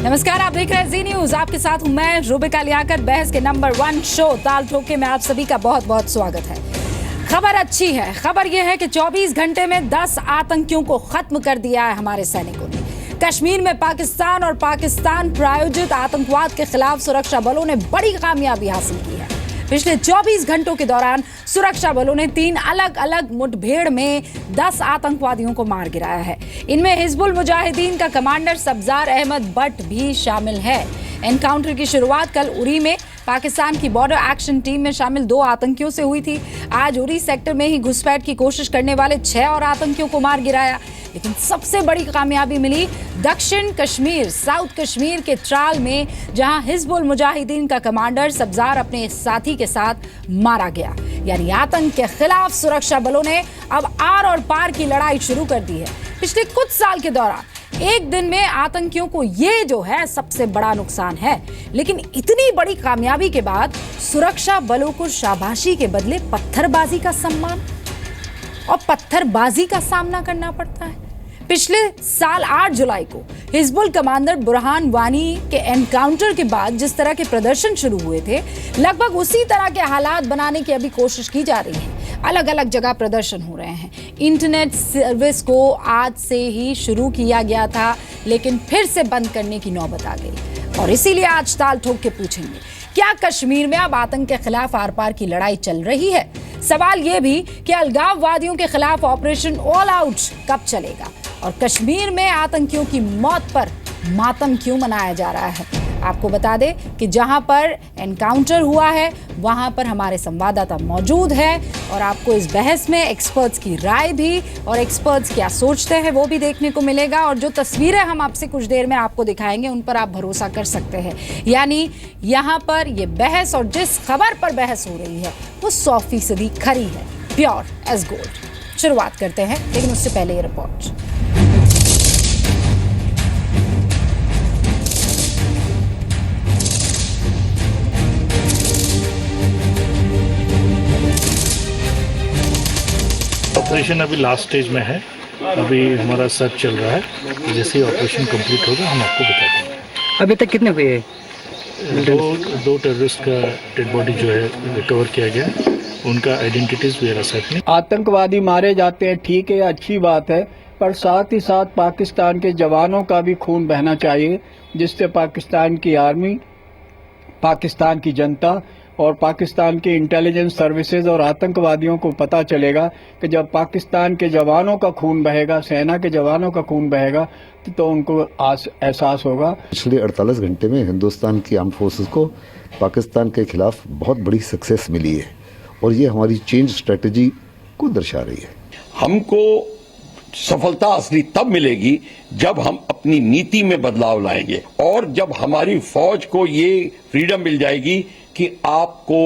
नमस्कार, आप देख रहे हैं जी न्यूज। आपके साथ हूं मैं रूबिका लियाकत। बहस के नंबर 1 शो ताल ठोके में आप सभी का बहुत बहुत स्वागत है। खबर अच्छी है। खबर यह है कि 24 घंटे में 10 आतंकियों को खत्म कर दिया है हमारे सैनिकों ने। कश्मीर में पाकिस्तान और पाकिस्तान प्रायोजित आतंकवाद के खिलाफ सुरक्षा बलों ने बड़ी कामयाबी हासिल की है। पिछले 24 घंटों के दौरान सुरक्षा बलों ने 3 अलग अलग मुठभेड़ में 10 आतंकवादियों को मार गिराया है। इनमें हिजबुल मुजाहिदीन का कमांडर सब्जार अहमद भट्ट भी शामिल है। एनकाउंटर की शुरुआत कल उरी में पाकिस्तान की बॉर्डर एक्शन टीम में शामिल 2 आतंकियों से हुई थी। आज उरी सेक्टर में ही घुसपैठ की कोशिश करने वाले 6 और आतंकियों को मार गिराया। लेकिन सबसे बड़ी कामयाबी मिली दक्षिण कश्मीर, साउथ कश्मीर के त्राल में, जहां हिजबुल मुजाहिदीन का कमांडर सब्जार अपने साथी के साथ मारा गया। यानी आतंक के खिलाफ सुरक्षा बलों ने अब आर और पार की लड़ाई शुरू कर दी है। पिछले कुछ साल के दौरान एक दिन में आतंकियों को ये जो है सबसे बड़ा नुकसान है। लेकिन इतनी बड़ी कामयाबी के बाद सुरक्षा बलों को शाबाशी के बदले पत्थरबाजी का सम्मान और पत्थरबाजी का सामना करना पड़ता है। पिछले साल 8 जुलाई को हिजबुल कमांडर बुरहान वानी के एनकाउंटर के बाद जिस तरह के प्रदर्शन शुरू हुए थे, लगभग उसी तरह के हालात बनाने की अभी कोशिश की जा रही है। अलग अलग जगह प्रदर्शन हो रहे हैं। इंटरनेट सर्विस को आज से ही शुरू किया गया था, लेकिन फिर से बंद करने की नौबत आ गई। और इसीलिए आज ताल ठोक के पूछेंगे, क्या कश्मीर में अब आतंक के खिलाफ आर पार की लड़ाई चल रही है? सवाल यह भी कि अलगाववादियों के खिलाफ ऑपरेशन ऑल आउट कब चलेगा? और कश्मीर में आतंकियों की मौत पर मातम क्यों मनाया जा रहा है? आपको बता दें कि जहां पर एनकाउंटर हुआ है वहां पर हमारे संवाददाता मौजूद है और आपको इस बहस में एक्सपर्ट्स की राय भी और एक्सपर्ट्स क्या सोचते हैं वो भी देखने को मिलेगा। और जो तस्वीरें हम आपसे कुछ देर में आपको दिखाएंगे उन पर आप भरोसा कर सकते हैं। यानी यहां पर ये बहस और जिस खबर पर बहस हो रही है वो 100% खरी है, प्योर एज गोल्ड। शुरुआत करते हैं, लेकिन उससे पहले ये रिपोर्ट। ऑपरेशन अभी लास्ट स्टेज में है। अभी हमारा सर्च चल रहा है। जैसे ही ऑपरेशन कंप्लीट होगा हम आपको बता देंगे। अभी तक कितने हुए? दो टेररिस्ट का डेड बॉडी जो है रिकवर किया गया। उनका आइडेंटिटीज वगैरह सेट नहीं। आतंकवादी मारे जाते हैं, ठीक है, अच्छी बात है, पर साथ ही साथ पाकिस्तान के जवानों का भी खून बहना चाहिए, जिससे पाकिस्तान की आर्मी, पाकिस्तान की जनता और पाकिस्तान की इंटेलिजेंस सर्विसेज और आतंकवादियों को पता चलेगा कि जब पाकिस्तान के जवानों का खून बहेगा, सेना के जवानों का खून बहेगा, तो उनको एहसास होगा। पिछले 48 घंटे में हिंदुस्तान की आर्म फोर्सेस को पाकिस्तान के खिलाफ बहुत बड़ी सक्सेस मिली है और ये हमारी चेंज स्ट्रेटजी को दर्शा रही है। हमको सफलता असली तब मिलेगी जब हम अपनी नीति में बदलाव लाएंगे और जब हमारी फौज को ये फ्रीडम मिल जाएगी कि आपको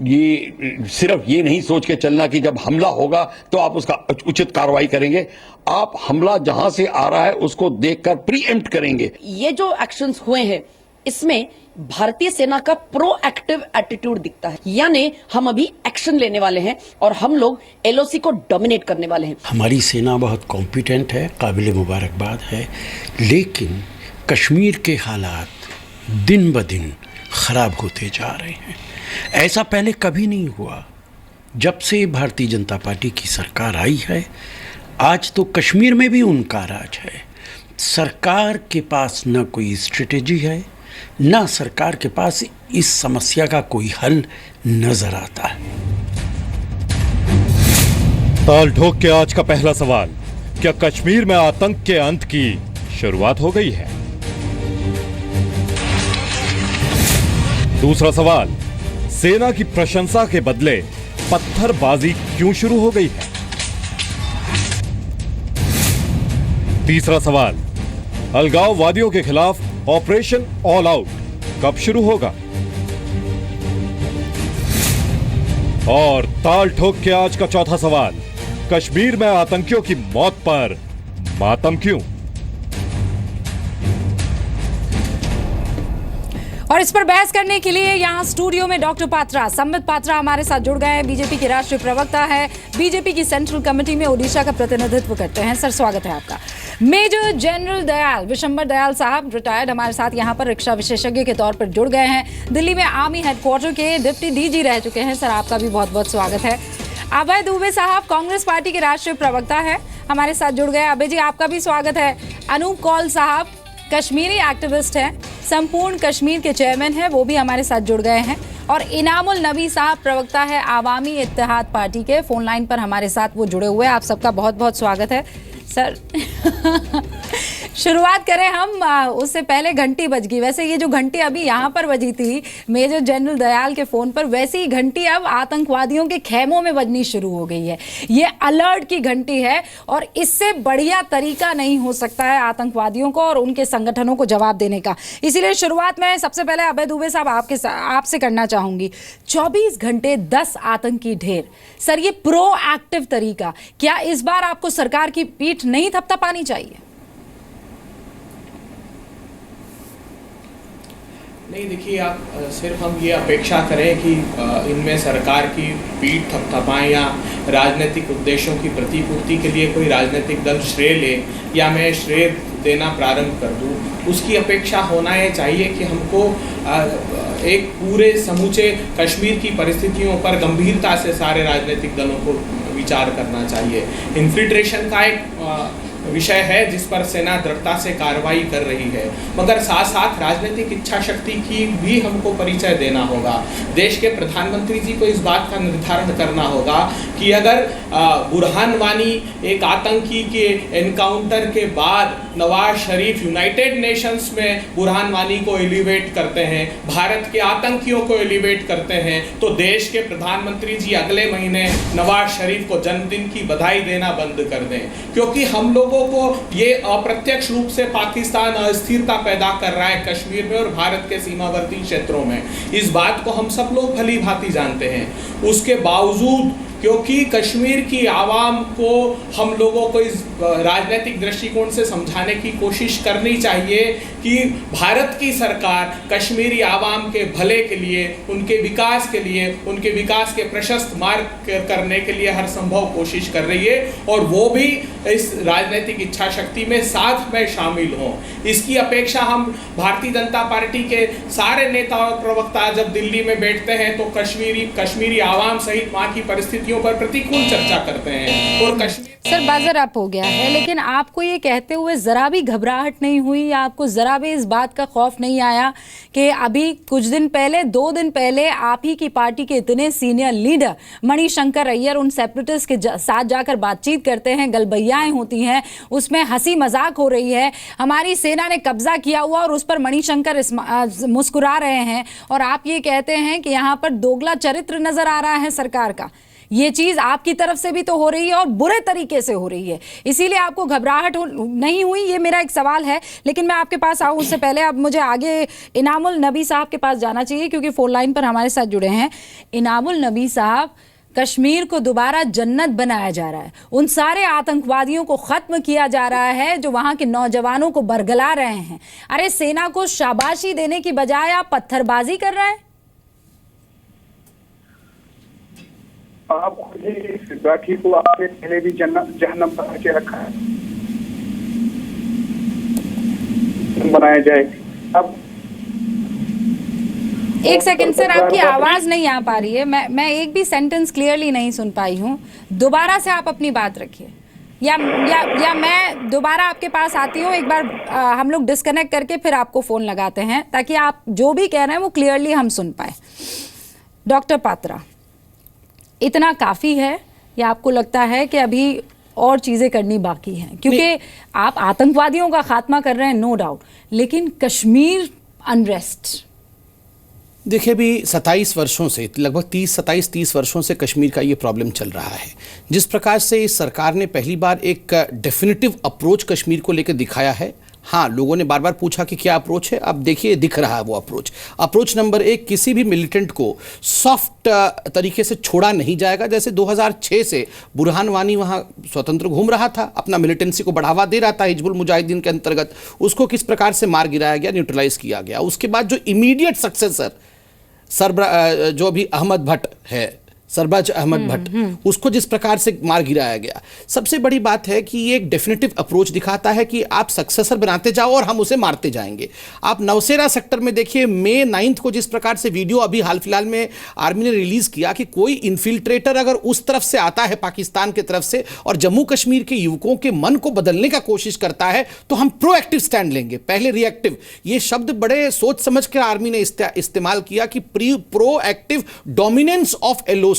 ये सिर्फ ये नहीं सोच के चलना कि जब हमला होगा तो आप उसका उचित कार्रवाई करेंगे। आप हमला जहां से आ रहा है उसको देखकर प्रीएम्प्ट करेंगे। ये जो एक्शंस हुए हैं इसमें भारतीय सेना का प्रोएक्टिव एटीट्यूड दिखता है। यानी हम अभी एक्शन लेने वाले हैं और हम लोग एलओसी को डोमिनेट करने वाले हैं। हमारी सेना बहुत कॉम्पिटेंट है, काबिल मुबारकबाद है, लेकिन कश्मीर के हालात दिन ब दिन खराब होते जा रहे हैं। ऐसा पहले कभी नहीं हुआ। जब से भारतीय जनता पार्टी की सरकार आई है, आज तो कश्मीर में भी उनका राज है। सरकार के पास न कोई स्ट्रेटेजी है, न सरकार के पास इस समस्या का कोई हल नजर आता है। ताल ठोक के आज का पहला सवाल, क्या कश्मीर में आतंक के अंत की शुरुआत हो गई है? दूसरा सवाल, सेना की प्रशंसा के बदले पत्थरबाजी क्यों शुरू हो गई है? तीसरा सवाल, अलगाववादियों के खिलाफ ऑपरेशन ऑल आउट कब शुरू होगा? और ताल ठोक के आज का चौथा सवाल, कश्मीर में आतंकियों की मौत पर मातम क्यों? और इस पर बहस करने के लिए यहाँ स्टूडियो में डॉक्टर पात्रा, संबित पात्रा हमारे साथ जुड़ गए हैं। बीजेपी के राष्ट्रीय प्रवक्ता है, बीजेपी की सेंट्रल कमेटी में ओडिशा का प्रतिनिधित्व करते हैं। सर, स्वागत है आपका। मेजर जनरल दयाल, विशंबर दयाल साहब रिटायर्ड, हमारे साथ यहाँ पर रक्षा विशेषज्ञ के तौर पर जुड़ गए हैं। दिल्ली में आर्मी हेडक्वार्टर के डिप्टी डीजी रह चुके हैं। सर, आपका भी बहुत बहुत स्वागत है। अभय दुबे साहब कांग्रेस पार्टी के राष्ट्रीय प्रवक्ता है, हमारे साथ जुड़ गए। अभय जी, आपका भी स्वागत है। अनूप कौल साहब कश्मीरी एक्टिविस्ट हैं, संपूर्ण कश्मीर के चेयरमैन हैं, वो भी हमारे साथ जुड़ गए हैं। और इनामुल नबी साहब प्रवक्ता है आवामी इत्तेहाद पार्टी के, फोन लाइन पर हमारे साथ वो जुड़े हुए हैं। आप सबका बहुत बहुत स्वागत है। सर शुरुआत करें हम, उससे पहले घंटी बज गई। वैसे ये जो घंटी अभी यहाँ पर बजी थी मेजर जनरल दयाल के फोन पर, वैसी ही घंटी अब आतंकवादियों के खेमों में बजनी शुरू हो गई है। ये अलर्ट की घंटी है और इससे बढ़िया तरीका नहीं हो सकता है आतंकवादियों को और उनके संगठनों को जवाब देने का। इसीलिए शुरुआत में सबसे पहले अभय दुबे साहब आपसे करना चाहूंगी। 24 घंटे 10 आतंकी ढेर, सर ये प्रोएक्टिव तरीका, क्या इस बार आपको सरकार की पीठ नहीं थपथपानी चाहिए? नहीं, देखिए, आप सिर्फ हम ये अपेक्षा करें कि इनमें सरकार की पीठ थपथपाएं या राजनीतिक उद्देश्यों की प्रतिपूर्ति के लिए कोई राजनीतिक दल श्रेय ले या मैं श्रेय देना प्रारंभ कर दूं, उसकी अपेक्षा होना ये चाहिए कि हमको एक पूरे समूचे कश्मीर की परिस्थितियों पर गंभीरता से सारे राजनीतिक दलों को विचार करना चाहिए। इन्फिल्ट्रेशन का एक विषय है जिस पर सेना दृढ़ता से कार्रवाई कर रही है, मगर साथ साथ राजनीतिक इच्छा शक्ति की भी हमको परिचय देना होगा। देश के प्रधानमंत्री जी को इस बात का निर्धारण करना होगा कि अगर बुरहान वानी एक आतंकी के एनकाउंटर के बाद नवाज शरीफ यूनाइटेड नेशंस में बुरहान वानी को एलिवेट करते हैं, भारत के आतंकियों को एलिवेट करते हैं, तो देश के प्रधानमंत्री जी अगले महीने नवाज शरीफ को जन्मदिन की बधाई देना बंद कर दें, क्योंकि हम लोगों को ये अप्रत्यक्ष रूप से पाकिस्तान अस्थिरता पैदा कर रहा है कश्मीर में और भारत के सीमावर्ती क्षेत्रों में। इस बात को हम सब लोग भली भांति जानते हैं। उसके बावजूद क्योंकि कश्मीर की आवाम को हम लोगों को इस राजनीतिक दृष्टिकोण से समझाने की कोशिश करनी चाहिए कि भारत की सरकार कश्मीरी आवाम के भले के लिए, उनके विकास के लिए, उनके विकास के प्रशस्त मार्ग करने के लिए हर संभव कोशिश कर रही है और वो भी इस राजनीतिक इच्छा शक्ति में साथ में शामिल हों। इसकी अपेक्षा हम भारतीय जनता पार्टी के सारे नेता और प्रवक्ता जब दिल्ली में बैठते हैं तो कश्मीरी आवाम सहित वहाँ की परिस्थितियों पर प्रतिकूल चर्चा करते हैं। और कश्मीर सर बाजर अप हो गया है, लेकिन आपको ये कहते हुए जरा भी घबराहट नहीं हुई या आपको जरा भी इस बात का खौफ नहीं आया कि अभी कुछ दिन पहले, 2 दिन पहले आप ही की पार्टी के इतने सीनियर लीडर मणिशंकर अय्यर उन सेपरेटिस्ट के साथ जाकर बातचीत करते हैं, गलबैयाएं होती हैं, उसमें हंसी मजाक हो रही है, हमारी सेना ने कब्जा किया हुआ और उस पर मणिशंकर मुस्कुरा रहे हैं और आप ये कहते हैं कि यहाँ पर दोगला चरित्र नजर आ रहा है सरकार का। ये चीज आपकी तरफ से भी तो हो रही है और बुरे तरीके से हो रही है, इसीलिए आपको घबराहट नहीं हुई, ये मेरा एक सवाल है। लेकिन मैं आपके पास आऊं उससे पहले अब मुझे आगे इनामुल नबी साहब के पास जाना चाहिए क्योंकि फोन लाइन पर हमारे साथ जुड़े हैं। इनामुल नबी साहब, कश्मीर को दोबारा जन्नत बनाया जा रहा है, उन सारे आतंकवादियों को खत्म किया जा रहा है जो वहां के नौजवानों को बरगला रहे हैं। अरे सेना को शाबाशी देने की बजाय आप पत्थरबाजी कर रहे हैं। आप खुद ही इस बैठी को आपने पहले भी जहन्नम बना के रखा है, बनाया जाए। अब एक सेकंड सर, आपकी आवाज नहीं आ पा रही है, मैं एक भी सेंटेंस क्लियरली नहीं सुन पाई हूँ। दोबारा से आप अपनी बात रखिए या मैं दोबारा आपके पास आती हूँ। एक बार हम लोग डिस्कनेक्ट करके फिर आपको फोन लगाते हैं ताकि आप जो भी कह रहे हैं वो क्लियरली हम सुन पाए। डॉक्टर पात्रा, इतना काफी है या आपको लगता है कि अभी और चीजें करनी बाकी हैं? क्योंकि आप आतंकवादियों का खात्मा कर रहे हैं, नो डाउट, लेकिन कश्मीर अनरेस्ट, देखिए, अभी 27 वर्षों से, लगभग 27-30 वर्षों से कश्मीर का ये प्रॉब्लम चल रहा है। जिस प्रकार से इस सरकार ने पहली बार एक डेफिनेटिव अप्रोच कश्मीर को लेकर दिखाया है, हाँ, लोगों ने बार बार पूछा कि क्या अप्रोच है। अब देखिए, दिख रहा है वो अप्रोच नंबर 1, किसी भी मिलिटेंट को सॉफ्ट तरीके से छोड़ा नहीं जाएगा। जैसे 2006 से बुरहान वानी वहाँ स्वतंत्र घूम रहा था, अपना मिलिटेंसी को बढ़ावा दे रहा था हिजबुल मुजाहिदीन के अंतर्गत, उसको किस प्रकार से मार गिराया गया, न्यूट्रलाइज किया गया। उसके बाद जो इमीडिएट सक्सेसर जो अभी अहमद भट्ट है, सरबाज अहमद भट्ट, उसको जिस प्रकार से मार गिराया गया। सबसे बड़ी बात है कि ये एक डेफिनेटिव अप्रोच दिखाता है कि आप सक्सेसर बनाते जाओ और हम उसे मारते जाएंगे। आप नवसेरा सेक्टर में देखिए, मई 9 को जिस प्रकार से वीडियो अभी हाल फिलहाल में आर्मी ने रिलीज किया कि कोई इन्फिल्ट्रेटर अगर उस तरफ से आता है पाकिस्तान की तरफ से और जम्मू कश्मीर के युवकों के मन को बदलने का कोशिश करता है तो हम प्रोएक्टिव स्टैंड लेंगे, पहले रिएक्टिव। ये शब्द बड़े सोच समझ कर आर्मी ने इस्तेमाल किया कि प्रोएक्टिव डोमिनेंस ऑफ एलओसी,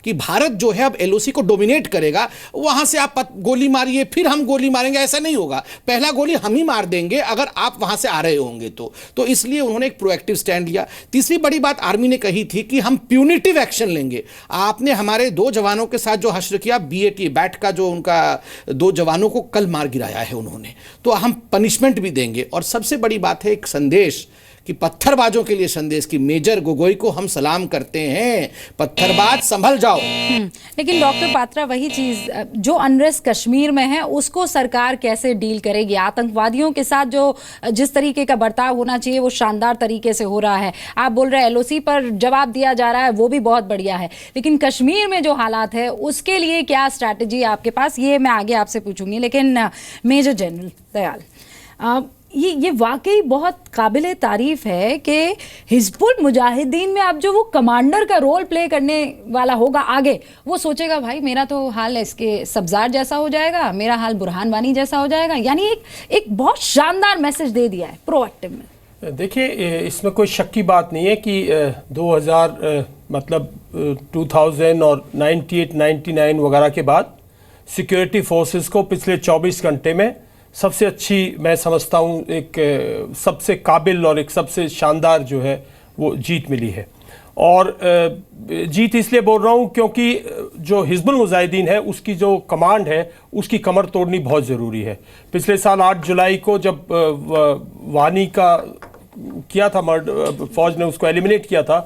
कि भारत जो है अब एलओसी को डोमिनेट करेगा। वहां से आप गोली मारिए, फिर हम गोली मारेंगे, ऐसा नहीं होगा। पहला गोली हम ही मार देंगे अगर आप वहां से आ रहे होंगे तो इसलिए उन्होंने एक प्रोएक्टिव स्टैंड लिया। तीसरी बड़ी बात आर्मी ने कही थी कि हम प्यूनिटिव एक्शन लेंगे। आपने हमारे 2 जवानों के साथ जो हश्र किया, बैट का जो उनका 2 जवानों को कल मार गिराया है उन्होंने, तो हम पनिशमेंट भी देंगे। और सबसे बड़ी बात है एक संदेश कि पत्थरबाजों के लिए संदेश कि मेजर गोगोई को हम सलाम करते हैं, पत्थरबाज संभल जाओ। लेकिन डॉक्टर पात्रा, वही चीज जो अनरेस्ट कश्मीर में है उसको सरकार कैसे डील करेगी? आतंकवादियों के साथ जो जिस तरीके का बर्ताव होना चाहिए वो शानदार तरीके से हो रहा है। आप बोल रहे हैं एलओसी पर जवाब दिया जा रहा है, वो भी बहुत बढ़िया है, लेकिन कश्मीर में जो हालात है उसके लिए क्या स्ट्रैटेजी आपके पास, ये मैं आगे आपसे पूछूंगी। लेकिन मेजर जनरल दयाल, ये वाकई बहुत काबिले तारीफ है कि हिजबुल मुजाहिदीन में अब जो वो कमांडर का रोल प्ले करने वाला होगा आगे, वो सोचेगा भाई मेरा तो हाल इसके सब्जार जैसा हो जाएगा, मेरा हाल बुरहान वानी जैसा हो जाएगा। यानी एक बहुत शानदार मैसेज दे दिया है प्रोएक्टिव में। देखिए, इसमें कोई शक की बात नहीं है कि 2000 मतलब 2000 और 98-99 वगैरह के बाद सिक्योरिटी फोर्सेस को पिछले 24 घंटे में सबसे अच्छी, मैं समझता हूँ, एक सबसे काबिल और एक सबसे शानदार जो है वो जीत मिली है। और जीत इसलिए बोल रहा हूँ क्योंकि जो हिजबुल मुजाहिदीन है उसकी जो कमांड है उसकी कमर तोड़नी बहुत ज़रूरी है। पिछले साल 8 जुलाई को जब वानी का किया था फौज ने उसको एलिमिनेट किया था,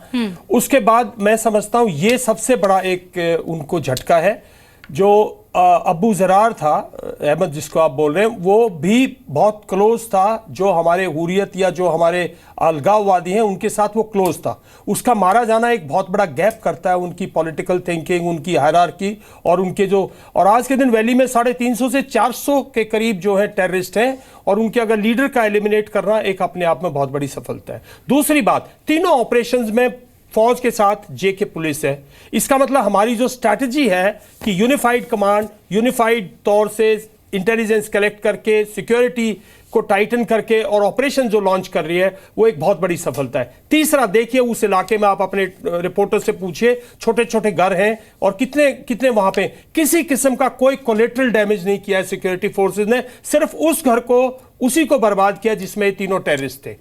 उसके बाद मैं समझता हूँ ये सबसे बड़ा एक उनको झटका है। जो अबू ज़रार था, अहमद जिसको आप बोल रहे हैं, वो भी बहुत क्लोज था, जो हमारे हुरियत या जो हमारे अलगाववादी हैं उनके साथ वो क्लोज था। उसका मारा जाना एक बहुत बड़ा गैप करता है उनकी पॉलिटिकल थिंकिंग, उनकी हायरार्की और उनके जो, और आज के दिन वैली में 350 से 400 के करीब जो है टेररिस्ट हैं, और उनके अगर लीडर का एलिमिनेट करना एक अपने आप में बहुत बड़ी सफलता है। दूसरी बात, तीनों ऑपरेशंस में फौज के साथ जेके पुलिस है। इसका मतलब हमारी जो स्ट्रैटेजी है कि यूनिफाइड कमांड, यूनिफाइड तौर से इंटेलिजेंस कलेक्ट करके, सिक्योरिटी को टाइटन करके और ऑपरेशन जो लॉन्च कर रही है, वो एक बहुत बड़ी सफलता है। तीसरा, देखिए उस इलाके में आप अपने रिपोर्टर से पूछिए, छोटे छोटे घर हैं और कितने कितने वहां पे किसी किस्म का कोई कोलेटरल डैमेज नहीं किया है सिक्योरिटी फोर्सेज ने, सिर्फ उस घर को, उसी को बर्बाद किया जिसमें तीनों टेररिस्ट थे।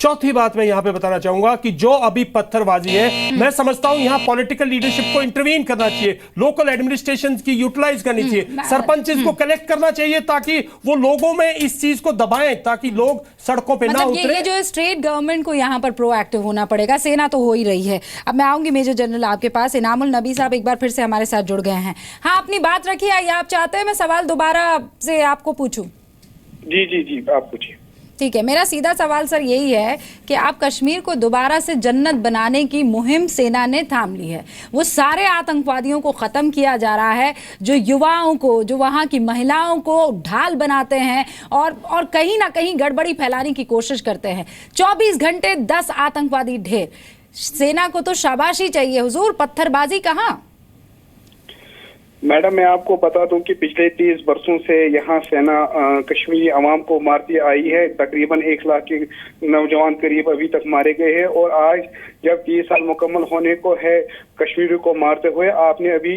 चौथी बात मैं यहां पे बताना चाहूंगा कि जो अभी पत्थरबाजी है, मैं समझता हूं यहां पॉलिटिकल लीडरशिप को इंटरवीन करना चाहिए, लोकल एडमिनिस्ट्रेशन की यूटिलाइज करनी चाहिए, सरपंच को कलेक्ट करना चाहिए ताकि वो लोगों में इस चीज को दबाएं ताकि लोग सड़कों पे ना उतरे। ये जो स्टेट गवर्नमेंट को यहाँ पर प्रोएक्टिव होना पड़ेगा, सेना तो हो ही रही है। अब मैं आऊंगी मेजर जनरल आपके पास। इनामुल नबी साहब एक बार फिर से हमारे साथ जुड़ गए हैं। हाँ, अपनी बात रखिए, आइए। आप चाहते हैं मैं सवाल दोबारा से आपको पूछूं? जी जी जी, आप पूछिए। ठीक है, मेरा सीधा सवाल सर यही है कि आप कश्मीर को दोबारा से जन्नत बनाने की मुहिम सेना ने थाम ली है। वो सारे आतंकवादियों को ख़त्म किया जा रहा है जो युवाओं को, जो वहाँ की महिलाओं को ढाल बनाते हैं और कहीं ना कहीं गड़बड़ी फैलाने की कोशिश करते हैं। 24 घंटे 10 आतंकवादी ढेर। सेना को तो शाबाशी चाहिए हुजूर, पत्थरबाजी कहाँ? मैडम, मैं आपको बता दूं कि पिछले 30 वर्षों से यहाँ सेना कश्मीरी अवाम को मारती आई है। तकरीबन 1 लाख के नौजवान करीब अभी तक मारे गए हैं, और आज जब 30 साल मुकम्मल होने को है, कश्मीरियों को मारते हुए आपने अभी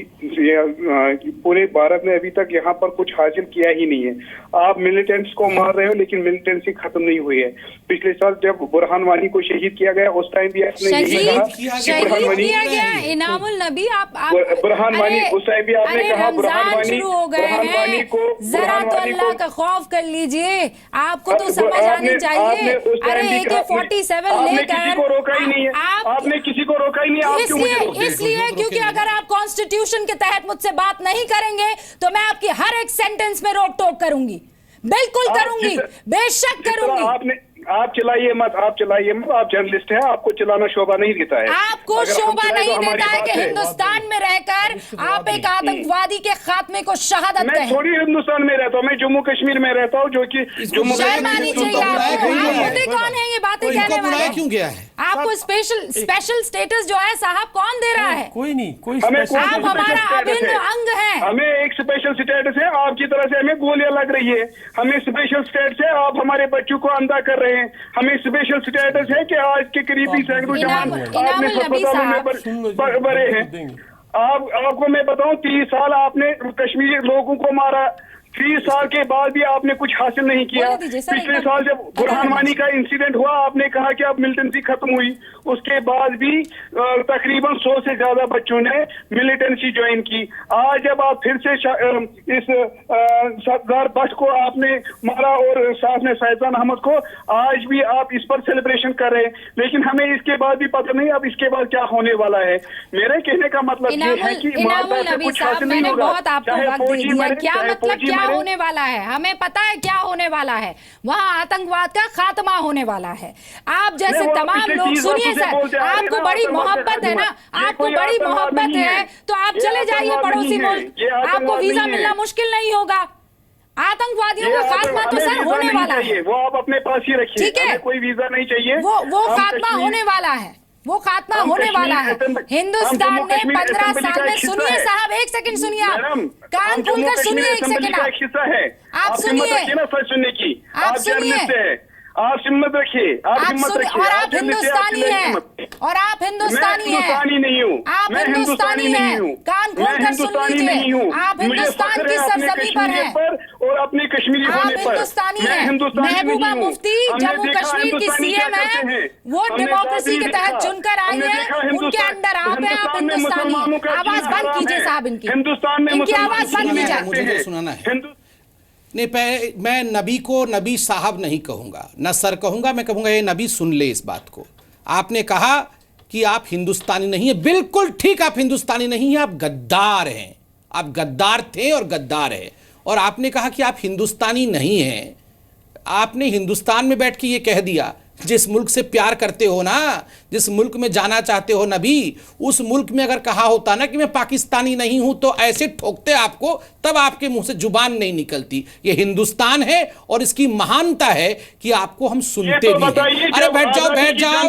पूरे भारत में अभी तक यहाँ पर कुछ हासिल किया ही नहीं है। आप मिलिटेंट्स को मार रहे हो लेकिन मिलिटेंसी खत्म नहीं हुई है। पिछले साल जब बुरहान वानी को शहीद किया गया उस टाइम भी आपने यही कहा कि बुरहान वानी इनामुल नबी आप बुरहान वानी उस टाइम भी आपने कहा बुरहान वानी शुरू हो गए हैं, जरा तो अल्लाह का खौफ कर लीजिए, आपको तो समझ आनी चाहिए। अरे AK-47 लेकर को रोका ही नहीं है, आपने किसी को रोका ही नहीं। आप क्यों मुझे रोक रहे हैं? इसलिए क्योंकि अगर आप कॉन्स्टिट्यूशन के तहत मुझसे बात नहीं करेंगे तो मैं आपकी हर एक सेंटेंस में रोक टोक करूंगी, बिल्कुल करूंगी, बेशक करूंगी। आप चलाइए मत, आप जर्नलिस्ट हैं, आपको चलाना शोभा नहीं देता है। आपको शोभा नहीं देता है कि हिंदुस्तान में रहकर आप एक आतंकवादी के खात्मे को शहादत मैं थोड़ी हिंदुस्तान में रहता हूँ, मैं जम्मू कश्मीर में रहता हूँ, जो कि जम्मू शर्मानी चाहिए आपको। आप कौन है ये बातें कहने वाले? क्यों गया है आपको स्पेशल स्टेटस जो है साहब कौन दे रहा है? कोई नहीं, कोई आप हमारा अभिन्न अंग है। हमें एक स्पेशल स्टेटस है, आपकी तरह से हमें गोलियां लग रही है। हमें स्पेशल स्टेटस है, आप हमारे बच्चों को अंधा कर रहे हैं। हमें स्पेशल स्टेटस है कि आज के करीबी सैकड़ों जवान आपने अस्पतालों में बड़े हैं। आपको मैं बताऊं 30 साल आपने कश्मीरी लोगों को मारा, 30 साल के बाद भी आपने कुछ हासिल नहीं किया। पिछले साल जब बुरहान वानी का इंसिडेंट हुआ आपने कहा कि अब मिलिटेंसी खत्म हुई, उसके बाद भी तकरीबन 100 से ज्यादा बच्चों ने मिलिटेंसी ज्वाइन की। आज जब आप फिर से इस सरदार भट्ट को आपने मारा और साथ में फैजान अहमद को, आज भी आप इस पर सेलिब्रेशन कर रहे हैं, लेकिन हमें इसके बाद भी पता नहीं अब इसके बाद क्या होने वाला है। मेरे कहने का मतलब ये है कि कुछ हासिल नहीं होगा। बहुत आपको वक्त दे दिया, क्या मतलब क्या होने वाला है? हमें पता है क्या होने वाला है, वहाँ आतंकवाद का खात्मा होने वाला है। आप जैसे तमाम लोग, सुनिए सर, आपको बड़ी मोहब्बत है ना, आपको बड़ी मोहब्बत है तो आप चले जाइए पड़ोसी मुल्क, आपको वीजा मिलना मुश्किल नहीं होगा। आतंकवादियों का खात्मा तो सर होने वाला है, वो आप अपने पास ही रखिए, ठीक है? कोई वीजा नहीं चाहिए, वो खात्मा होने वाला है, वो खात्मा होने वाला है। हिंदुस्तान ने 15 साल में, सुनिए साहब, एक सेकंड सुनिए, आप कान खोलकर सुनिए, एक सेकंड आप सुनिए, सुनने की आप सुनिए, आप हिम्मत रखिए, आप हिम्मत रखिए। और आप हिंदुस्तानी हैं, और आप हिंदुस्तानी हैं, नहीं हूँ, आप हिंदुस्तानी हैं, कान खोलकर सुन लीजिए, आप हिंदुस्तान की सरजमीं पर हैं और अपनी कश्मीरी होने पर हिंदुस्तानी हैं। महबूबा मुफ्ती जम्मू कश्मीर की CM है, वो डेमोक्रेसी के तहत चुनकर आई है, उनके अंडर आप हैं, आप हिंदुस्तानी हैं। आवाज बंद कीजिए साहब, इनकी आवाज बंद कीजिए। मुझे सुनाना है नहीं, मैं नबी को नबी साहब नहीं कहूँगा, न सर कहूँगा, मैं कहूँगा ये नबी सुन ले इस बात को। आपने कहा कि आप हिंदुस्तानी नहीं है, बिल्कुल ठीक, आप हिंदुस्तानी नहीं हैं, आप गद्दार हैं। आप गद्दार थे और गद्दार हैं। और आपने कहा कि आप हिंदुस्तानी नहीं हैं, आपने हिंदुस्तान में बैठ के ये कह दिया। जिस मुल्क से प्यार करते हो ना, जिस मुल्क में जाना चाहते हो नबी, उस मुल्क में अगर कहा होता ना कि मैं पाकिस्तानी नहीं हूं तो ऐसे ठोकते आपको, तब आपके मुंह से जुबान नहीं निकलती। ये हिंदुस्तान है और इसकी महानता है कि आपको हम सुनते भी हैं। अरे बैठ जाओ, बैठ जाओ।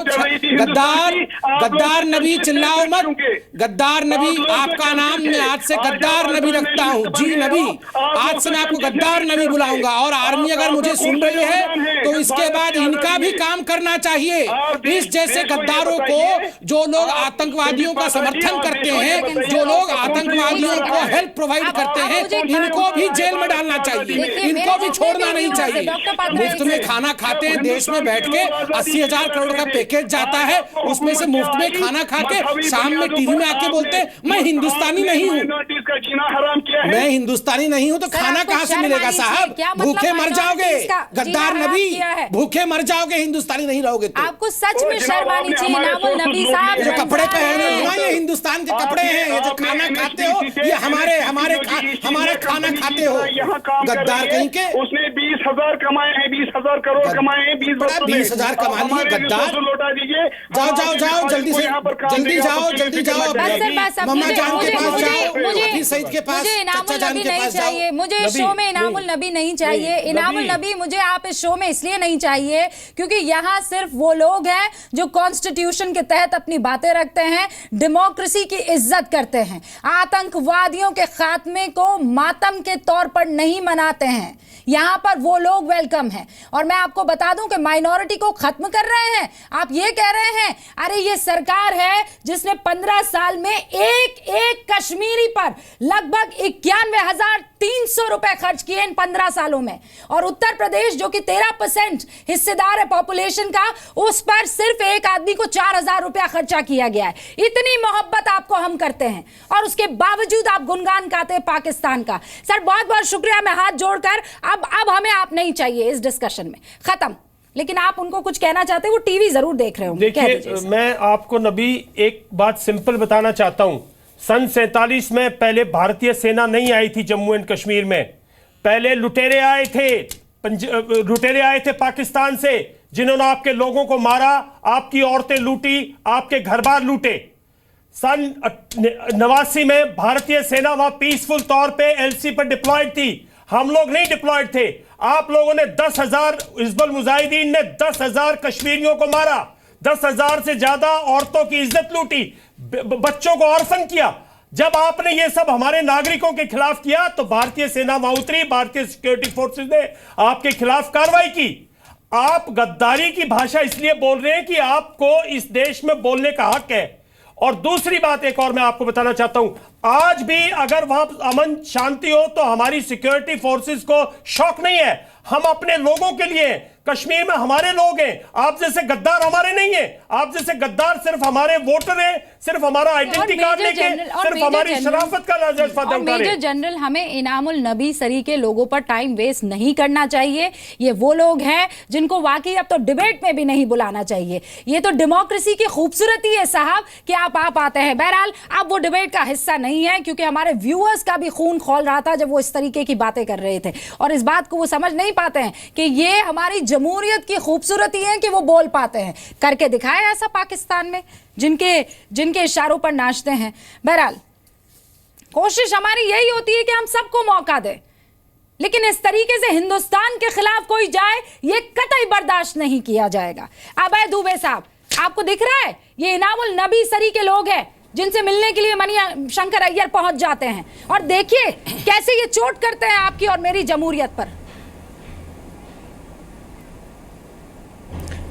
गद्दार नबी, चिल्लाओ मत। गद्दार नबी, आपका नाम मैं आज से गद्दार नबी रखता हूं। जी नबी, आज से मैं आपको गद्दार नबी बुलाऊंगा। और आर्मी अगर मुझे सुन रही है तो इसके बाद इनका भी काम करना चाहिए। इस जैसे गद्दारों को, जो लोग आतंकवादियों का समर्थन करते हैं, जो लोग आतंकवादियों को हेल्प प्रोवाइड करते हैं, इनको भी जेल में डालना चाहिए, इनको भी छोड़ना नहीं चाहिए। मुफ्त में खाना खाते हैं देश में बैठ के, 80,000 करोड़ का पैकेज जाता है, उसमें से मुफ्त में खाना खा के शाम में टीवी में आके बोलते हैं मैं हिंदुस्तानी नहीं हूँ। मैं हिंदुस्तानी नहीं हूँ तो खाना कहाँ से मिलेगा साहब? भूखे मर जाओगे गद्दार नबी, भूखे मर जाओगे हिंदुस्तानी नहीं रहोगे तो। आपको सच में शर्म आनी चाहिए नामुल नबी साहब। जो कपड़े पहने हो ना, ये हिंदुस्तान के कपड़े हैं। ये जो खाना खाते हो, ये हमारा खाना खाते हो। गद्दार कहीं के। उसने 20,000 कमाए हैं, 20,000 करोड़ कमाए हैं 20,000 कमा लिए गद्दार। लौटा दीजिए। जाओ जल्दी से, जल्दी जाओ मम्मा जान के पास जाओ, हफीज सईद के पास, चाचा जान के पास जाओ। मुझे शो में इनामुल नबी नहीं चाहिए। इनामुल नबी मुझे आप इस शो में इसलिए नहीं चाहिए क्योंकि यहाँ सिर्फ वो लोग हैं जो कॉन्स्टिट्यूशन के तहत अपनी बातें रखते हैं, डेमोक्रेसी की इज्जत करते हैं, आतंकवादियों के खात्मे को मातम के तौर पर नहीं मनाते हैं। यहां पर वो लोग वेलकम हैं। और मैं आपको बता दूं कि माइनॉरिटी को खत्म कर रहे हैं। आप ये कह रहे हैं अरे ये सरकार है जिसने 15 साल में एक कश्मीरी पर लगभग 91,300 रुपए खर्च किए इन 15 सालों में, और उत्तर प्रदेश जो कि 13% हिस्सेदार है पॉपुलेशन का, उस पर सिर्फ एक आदमी को 4,000 रुपया खर्चा किया गया है। इतनी मोहब्बत आपको हम करते हैं और उसके बावजूद आप गुणगान गाते हैं पाकिस्तान का। सर बहुत बहुत शुक्रिया, मैं हाथ जोड़कर अब हमें आप नहीं चाहिए इस डिस्कशन में, खत्म। लेकिन आप उनको कुछ कहना चाहते हैं, वो टीवी जरूर देख रहे होंगे। देखिए मैं आपको नबी एक बात सिंपल बताना चाहता हूं। सन 47 में पहले भारतीय सेना नहीं आई थी जम्मू एंड कश्मीर में। पहले लुटेरे आए थे पाकिस्तान से, जिन्होंने आपके लोगों को मारा, आपकी औरतें लूटी, आपके घर बार लूटे। सन 89 में भारतीय सेना वहां पीसफुल तौर पे एलसी पर डिप्लॉयड थी, हम लोग नहीं डिप्लॉयड थे। आप लोगों ने 10,000 हिजबुल मुजाहिदीन ने 10,000 कश्मीरियों को मारा, 10,000 से ज्यादा औरतों की इज्जत लूटी, बच्चों को ऑर्फन किया। जब आपने ये सब हमारे नागरिकों के खिलाफ किया तो भारतीय सेना वहां उतरी, भारतीय सिक्योरिटी फोर्सेस ने आपके खिलाफ कार्रवाई की। आप गद्दारी की भाषा इसलिए बोल रहे हैं कि आपको इस देश में बोलने का हक है। और दूसरी बात एक और मैं आपको बताना चाहता हूं, आज भी अगर वहां अमन शांति हो तो हमारी सिक्योरिटी फोर्सेस को शौक नहीं है। हम अपने लोगों के लिए, कश्मीर में हमारे लोग हैं, आप जैसे गद्दार हमारे नहीं है। आप जैसे गद्दार सिर्फ हमारे वोटर हैं, सिर्फ हमारा आइडेंटिटी कार्ड लेके सिर्फ हमारी शराफत का फायदा उठा रहे हैं। मेजर जनरल, हमें इनामुल नबी सरी के लोगों पर टाइम वेस्ट नहीं करना चाहिए। ये वो लोग हैं जिनको वाकई अब तो डिबेट में भी नहीं बुलाना चाहिए। ये तो डेमोक्रेसी की खूबसूरती है साहब कि आप आते हैं। बहरहाल अब वो डिबेट का हिस्सा नहीं है, क्योंकि हमारे व्यूअर्स का भी खून खौल रहा था जब वो इस तरीके की बातें कर रहे थे, और इस बात को वो समझ नहीं पाते हैं कि ये हमारी जमहूरियत की खूबसूरती है कि वो बोल पाते हैं। करके दिखाया ऐसा पाकिस्तान में, जिनके इशारों पर नाचते हैं। बहरहाल कोशिश हमारी यही होती है कि हम सबको मौका दें, लेकिन इस तरीके से हिंदुस्तान के खिलाफ कोई जाए ये कतई बर्दाश्त नहीं किया जाएगा। अभय दुबे साहब, आपको दिख रहा है ये इनामुल नबी सरी के लोग हैं जिनसे मिलने के लिए मनी शंकर अय्यर पहुंच जाते हैं, और देखिए कैसे ये चोट करते हैं आपकी और मेरी जमहूरियत पर।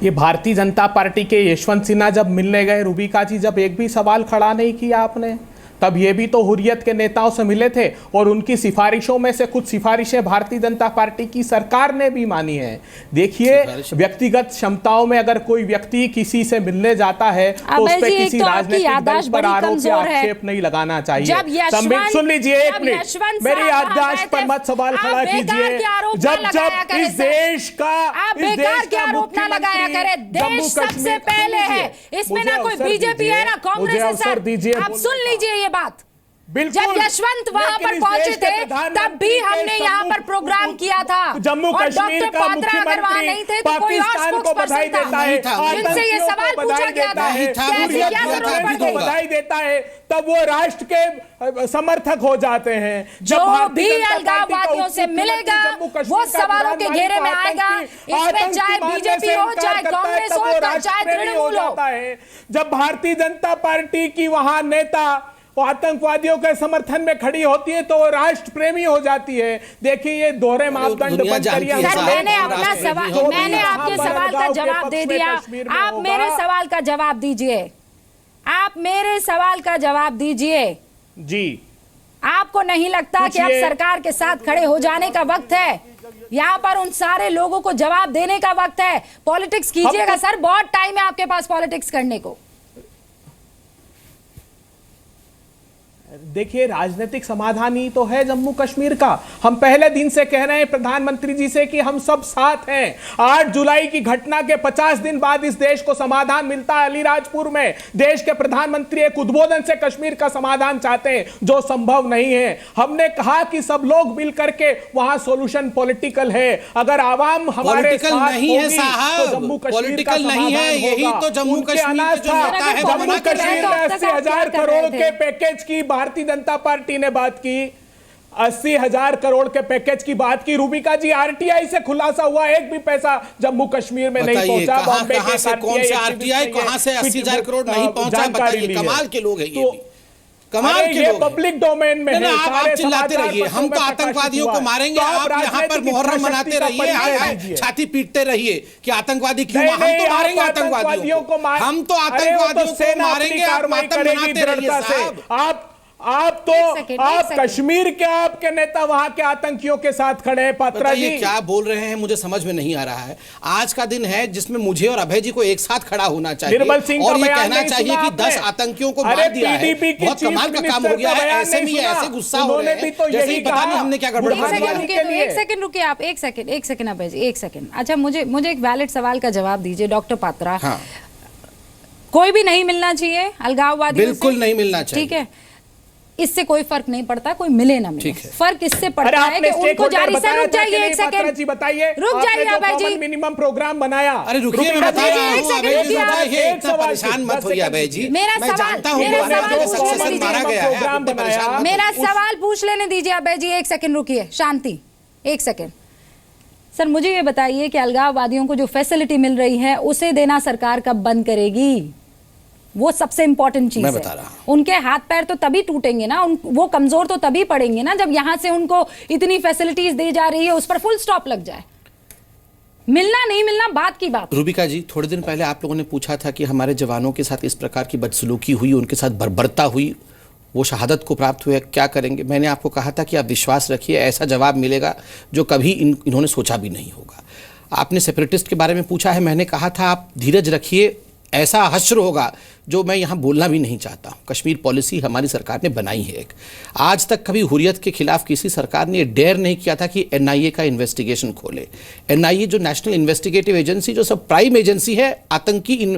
ये भारतीय जनता पार्टी के यशवंत सिन्हा जब मिलने गए रूबिका जी, जब एक भी सवाल खड़ा नहीं किया आपने, तब ये भी तो हुर्रियत के नेताओं से मिले थे और उनकी सिफारिशों में से कुछ सिफारिशें भारतीय जनता पार्टी की सरकार ने भी मानी है। देखिए व्यक्तिगत क्षमताओं में अगर कोई व्यक्ति किसी से मिलने जाता है तो उस पर किसी राजनीतिक दल पर आरोप या आक्षेप नहीं लगाना चाहिए। सुन लीजिए एक मिनट, मेरी याददाश्त पर मत सवाल खड़ा कीजिए। जब इस देश का देश सबसे पहले है, इसमें ना कोई बीजेपी है ना कांग्रेस है सर। आप सुन लीजिए ये बात। जब यशवंत वहां पर पहुंचे थे तब भी हमने यहाँ पर प्रोग्राम किया था, जम्मू कश्मीर का मुख्यमंत्री नहीं थे तो कोई और को बधाई देता है, जिनसे ये सवाल पूछा गया था, को बधाई देता है, तब वो राष्ट्र के समर्थक हो जाते हैं। जो भी अलगाववादियों से मिलेगा वो सवालों के घेरे में आएगा। इसमें चाहे बीजेपी हो, चाहे कांग्रेस हो, चाहे तृणमूल हो। जब भारतीय जनता पार्टी की वहां नेता वो आतंकवादियों के समर्थन में खड़ी होती है तो वो राष्ट्र प्रेमी हो जाती है। देखिए ये दोहरे मापदंड बंद करिए। मैंने आपके सवाल का जवाब दे दिया, आप मेरे सवाल का जवाब दीजिए। आप मेरे सवाल का जवाब दीजिए जी। आपको नहीं लगता कि अब सरकार के साथ खड़े हो जाने का वक्त है? यहाँ पर उन सारे लोगों को जवाब देने का वक्त है। पॉलिटिक्स कीजिएगा सर, बहुत टाइम है आपके पास पॉलिटिक्स करने को। देखिए राजनीतिक समाधान ही तो है जम्मू कश्मीर का। हम पहले दिन से कह रहे हैं प्रधानमंत्री जी से कि हम सब साथ हैं। 8 जुलाई की घटना के 50 दिन बाद इस देश को समाधान मिलता है अलीराजपुर में। देश के प्रधानमंत्री एक उद्बोधन से कश्मीर का समाधान चाहते हैं, जो संभव नहीं है। हमने कहा कि सब लोग मिल करके वहां सोल्यूशन पॉलिटिकल है। अगर आवाम हमारे साथ नहीं है तो जम्मू कश्मीर का नहीं है, यही तो जम्मू कश्मीर में 80,000 करोड़ के पैकेज की भारतीय जनता पार्टी ने बात की। 80,000 करोड़ के पैकेज की बात की। रूबिका जी, आरटीआई से खुलासा हुआ एक भी पैसा जम्मू कश्मीर में नहीं पहुंचा। बॉम्बे के कौन से आरटीआई, कहां से 80,000 करोड़ नहीं पहुंचा? बताइए, कमाल के लोग हैं ये भी। कमाल के लोग पब्लिक डोमेन में है। आप चिल्लाते रहिए, हम तो आतंकवादियों को मारेंगे, आप यहाँ पर मुहर्रम मनाते रहिए, छाती पीटते रहिए कि आतंकवादी क्यों। हम तो मारेंगे आतंकवादियों को, हम तो आतंकवादियों को मारेंगे, आप मातम मनाते रहिए साहब। आप कश्मीर के आपके नेता वहां के आतंकियों के साथ खड़े हैं। पात्रा जी क्या बोल रहे हैं, मुझे समझ में नहीं आ रहा है। आज का दिन है जिसमें मुझे और अभय जी को एक साथ खड़ा होना चाहिए और ये कहना चाहिए कि 10 आतंकियों को मार दिया है। बहुत कमाल का काम हो गया है। ऐसे में ऐसे गुस्सा हो रहे हैं जैसे पता नहीं हमने क्या गड़बड़ कर दिया। एक सेकंड रुकिए आप, एक सेकंड अभय जी, एक सेकंड। अच्छा, मुझे एक वैलिड सवाल का जवाब दीजिए डॉक्टर पात्रा। कोई भी नहीं मिलना चाहिए अलगाववादियों से? बिल्कुल नहीं मिलना चाहिए। ठीक है, इससे कोई फर्क नहीं पड़ता, कोई मिले ना मिले। फर्क इससे पड़ता है कि उनको जारी से रुक जाइए, एक सेकंड जी बताइए, रुक जाइए अभय जी। मिनिमम प्रोग्राम बनाया। अरे रुकिए, मैं बता रहा हूं इतना परेशान मत होइए अभय जी। मेरा सवाल पूछ लेने दीजिए अभय जी, एक सेकंड रुकिए, शांति, एक सेकंड। सर मुझे ये बताइए कि अलगाववादियों को जो फैसिलिटी मिल रही है उसे देना सरकार कब बंद करेगी? वो सबसे इंपॉर्टेंट चीज है। उनके हाथ पैर तो तभी टूटेंगे ना, वो कमजोर तो तभी पड़ेंगे ना जब यहां से उनको इतनी फैसिलिटीज दी जा रही है, उस पर फुल स्टॉप लग जाए। मिलना नहीं मिलना बात की बात। रूबिका जी, थोड़े दिन पहले आप लोगों ने पूछा था कि हमारे जवानों के साथ इस प्रकार की बदसलूकी हुई, उनके साथ बर्बरता हुई, वो शहादत को प्राप्त हुए, क्या करेंगे? मैंने आपको कहा था कि आप विश्वास रखिए, ऐसा जवाब मिलेगा जो कभी इन्होंने सोचा भी नहीं होगा। आपने सेपरेटिस्ट के बारे में पूछा है, मैंने कहा था आप धीरज रखिए, ऐसा हश्र होगा जो मैं यहाँ बोलना भी नहीं चाहता हूँ। कश्मीर पॉलिसी हमारी सरकार ने बनाई है एक। आज तक कभी हुर्रियत के खिलाफ किसी सरकार ने डेयर नहीं किया था कि एनआईए का इन्वेस्टिगेशन खोले। एनआईए जो नेशनल इन्वेस्टिगेटिव एजेंसी, जो सब प्राइम एजेंसी है आतंकी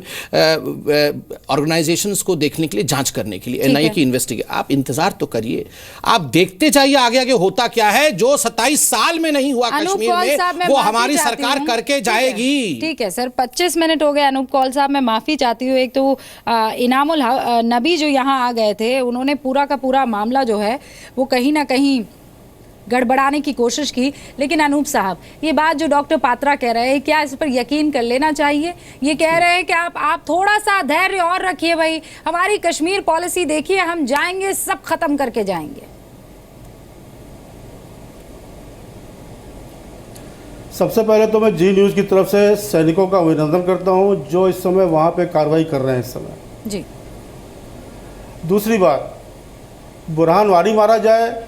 ऑर्गेनाइजेशंस को देखने के लिए, जांच करने के लिए, एनआईए की इन्वेस्टिगेशन। आप इंतजार तो करिए, आप देखते जाइए आगे आगे होता क्या है। जो 27 साल में नहीं हुआ कश्मीर में, वो हमारी सरकार करके जाएगी। ठीक है सर, 25 मिनट हो गए। अनूप कौल साहब, मैं माफी चाहती हूँ। एक तो इनामुल नबी जो यहाँ आ गए थे, उन्होंने पूरा का पूरा मामला जो है वो कहीं ना कहीं गड़बड़ाने की कोशिश की। लेकिन अनूप साहब, ये बात जो डॉक्टर पात्रा कह रहे हैं, क्या इस पर यकीन कर लेना चाहिए? ये कह रहे हैं कि आप थोड़ा सा धैर्य और रखिए भाई, हमारी कश्मीर पॉलिसी देखिए, हम जाएंगे सब खत्म करके जाएंगे। सबसे पहले तो मैं जी न्यूज़ की तरफ से सैनिकों का अभिनंदन करता हूं जो इस समय वहां पे कार्रवाई कर रहे हैं इस समय जी। दूसरी बात, बुरहान वानी मारा जाए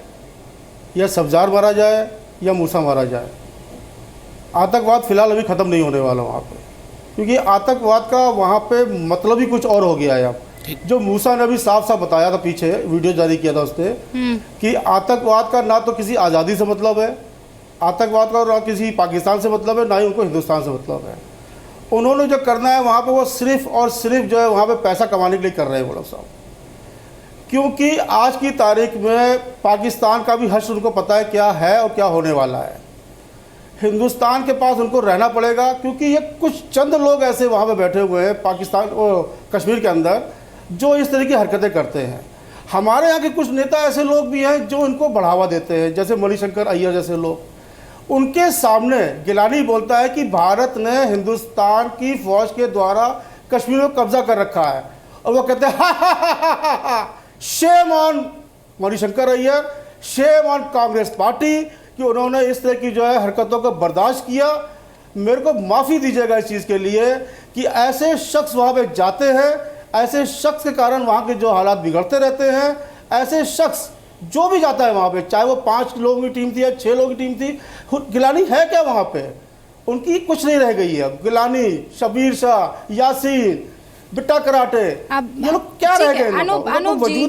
या सब्जार मारा जाए या मूसा मारा जाए, आतंकवाद फिलहाल अभी ख़त्म नहीं होने वाला वहाँ पे, क्योंकि आतंकवाद का वहाँ पे मतलब ही कुछ और हो गया है। अब जो मूसा ने भी साफ साफ बताया था, पीछे वीडियो जारी किया था उसने, कि आतंकवाद का ना तो किसी आज़ादी से मतलब है, आतंकवाद का ना किसी पाकिस्तान से मतलब है, ना ही उनको हिंदुस्तान से मतलब है। उन्होंने जो करना है वहाँ पे वो सिर्फ और सिर्फ जो है वहाँ पे पैसा कमाने के लिए कर रहे हैं वो लोग साहब। क्योंकि आज की तारीख में पाकिस्तान का भी हश्र उनको पता है क्या है और क्या होने वाला है। हिंदुस्तान के पास उनको रहना पड़ेगा, क्योंकि ये कुछ चंद लोग ऐसे वहाँ पे बैठे हुए हैं पाकिस्तान कश्मीर के अंदर जो इस तरह की हरकतें करते हैं। हमारे यहाँ के कुछ नेता ऐसे लोग भी हैं जो इनको बढ़ावा देते हैं, जैसे मणिशंकर अय्यर जैसे लोग। उनके सामने गिलानी बोलता है कि भारत ने हिंदुस्तान की फौज के द्वारा कश्मीर में कब्जा कर रखा है, और वो कहते हैं shame on Manishankar Iyer, shame on Congress party कि उन्होंने इस तरह की जो है हरकतों को बर्दाश्त किया। मेरे को माफ़ी दीजिएगा इस चीज़ के लिए कि ऐसे शख्स वहाँ पे जाते हैं, ऐसे शख्स के कारण वहाँ के जो हालात बिगड़ते रहते हैं। ऐसे शख्स जो भी जाता है वहाँ पे, चाहे वो 5 लोगों की टीम थी या 6 लोगों की टीम थी, गिलानी है क्या वहाँ पे? उनकी कुछ नहीं रह गई है। गिलानी, शबीर शाह, यासीन, बिट्टा कराटे, ये लोग क्या रह गए? अनुप जी,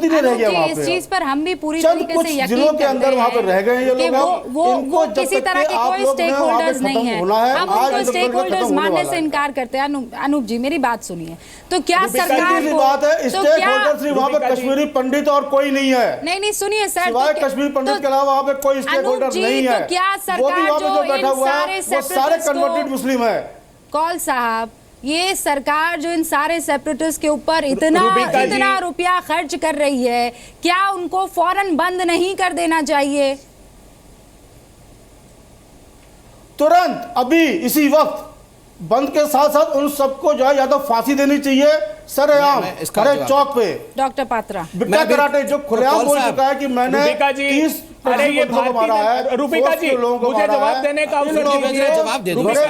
इस चीज पर हम भी पूरी तरीके से यकीन के अंदर वहाँ पे रह गए ये लोग। वो किसी तरह के कोई स्टेक होल्डर्स नहीं है, हम उनको स्टेक होल्डर्स मानने से इनकार करते हैं। अनुप जी मेरी बात सुनिए, तो क्या सरकार को बात है स्टेक होल्डर्स वहाँ पे कश्मीरी पंडित और कोई नहीं है? नहीं सुनिए सर, सिवाय कश्मीर पंडित के अलावा वहाँ पे कोई स्टेक होल्डर नहीं है। क्या वो भी वहाँ पे जो बैठा हुआ है वो सारे कन्वर्टेड मुस्लिम है। कौल साहब, ये सरकार जो इन सारे सेपरेटिस्ट के ऊपर इतना रुपया खर्च कर रही है, क्या उनको फौरन बंद नहीं कर देना चाहिए? तुरंत अभी इसी वक्त बंद के साथ साथ उन सबको जो है या तो फांसी देनी चाहिए सरेआम हर चौक पे। डॉक्टर पात्रा, बिट्टा कराटे जो खुलेआम बोल चुका है कि मैंने 30 लोगों को मारा है, रूबिका जी मुझे जवाब देने का अवसर दीजिए।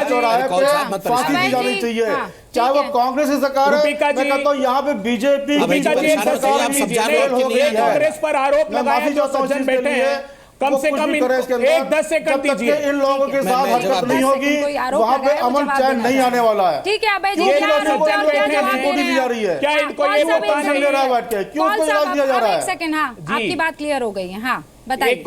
चौराहे पे फांसी दी जानी चाहिए, चाहे वो कांग्रेस की सरकार है। मैं कहता हूँ यहाँ पे बीजेपी कांग्रेस पर आरोप लगाया जो सज्जन बैठे हैं, कम से कम 10 सेकंड दीजिए। इन लोगों के साथ हरकत नहीं होगी, वहाँ पे अमन चैन नहीं आने वाला है। ठीक है अभय जी, दी जा रही है, क्या इनको ये मौका नहीं ले रहा है बैठ के, क्यों उसको जवाब दिया जा रहा है? एक सेकंड, हाँ आपकी बात क्लियर हो गई है, हाँ बताइए।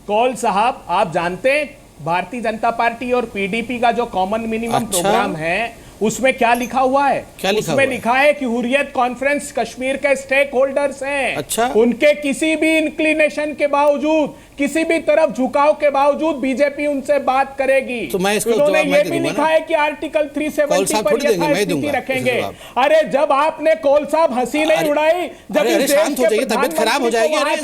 कौल साहब, आप जानते हैं भारतीय जनता पार्टी और पीडीपी का जो कॉमन मिनिमम प्रोग्राम है उसमें क्या लिखा हुआ है? उसमें लिखा है कि हुर्रियत कॉन्फ्रेंस कश्मीर के स्टेक होल्डर्स हैं। अच्छा। उनके किसी भी इंक्लिनेशन के बावजूद, किसी भी तरफ झुकाव के बावजूद बीजेपी उनसे बात करेगी। तो मैं इसको उन्होंने जवाब ये दे भी दूंगा लिखा है कि आर्टिकल 370 पर यथास्थिति रखेंगे। अरे जब आपने कौल साहब हंसी नहीं उड़ाई, जब शांत हो जाइए, तबियत खराब हो जाएगी। अरे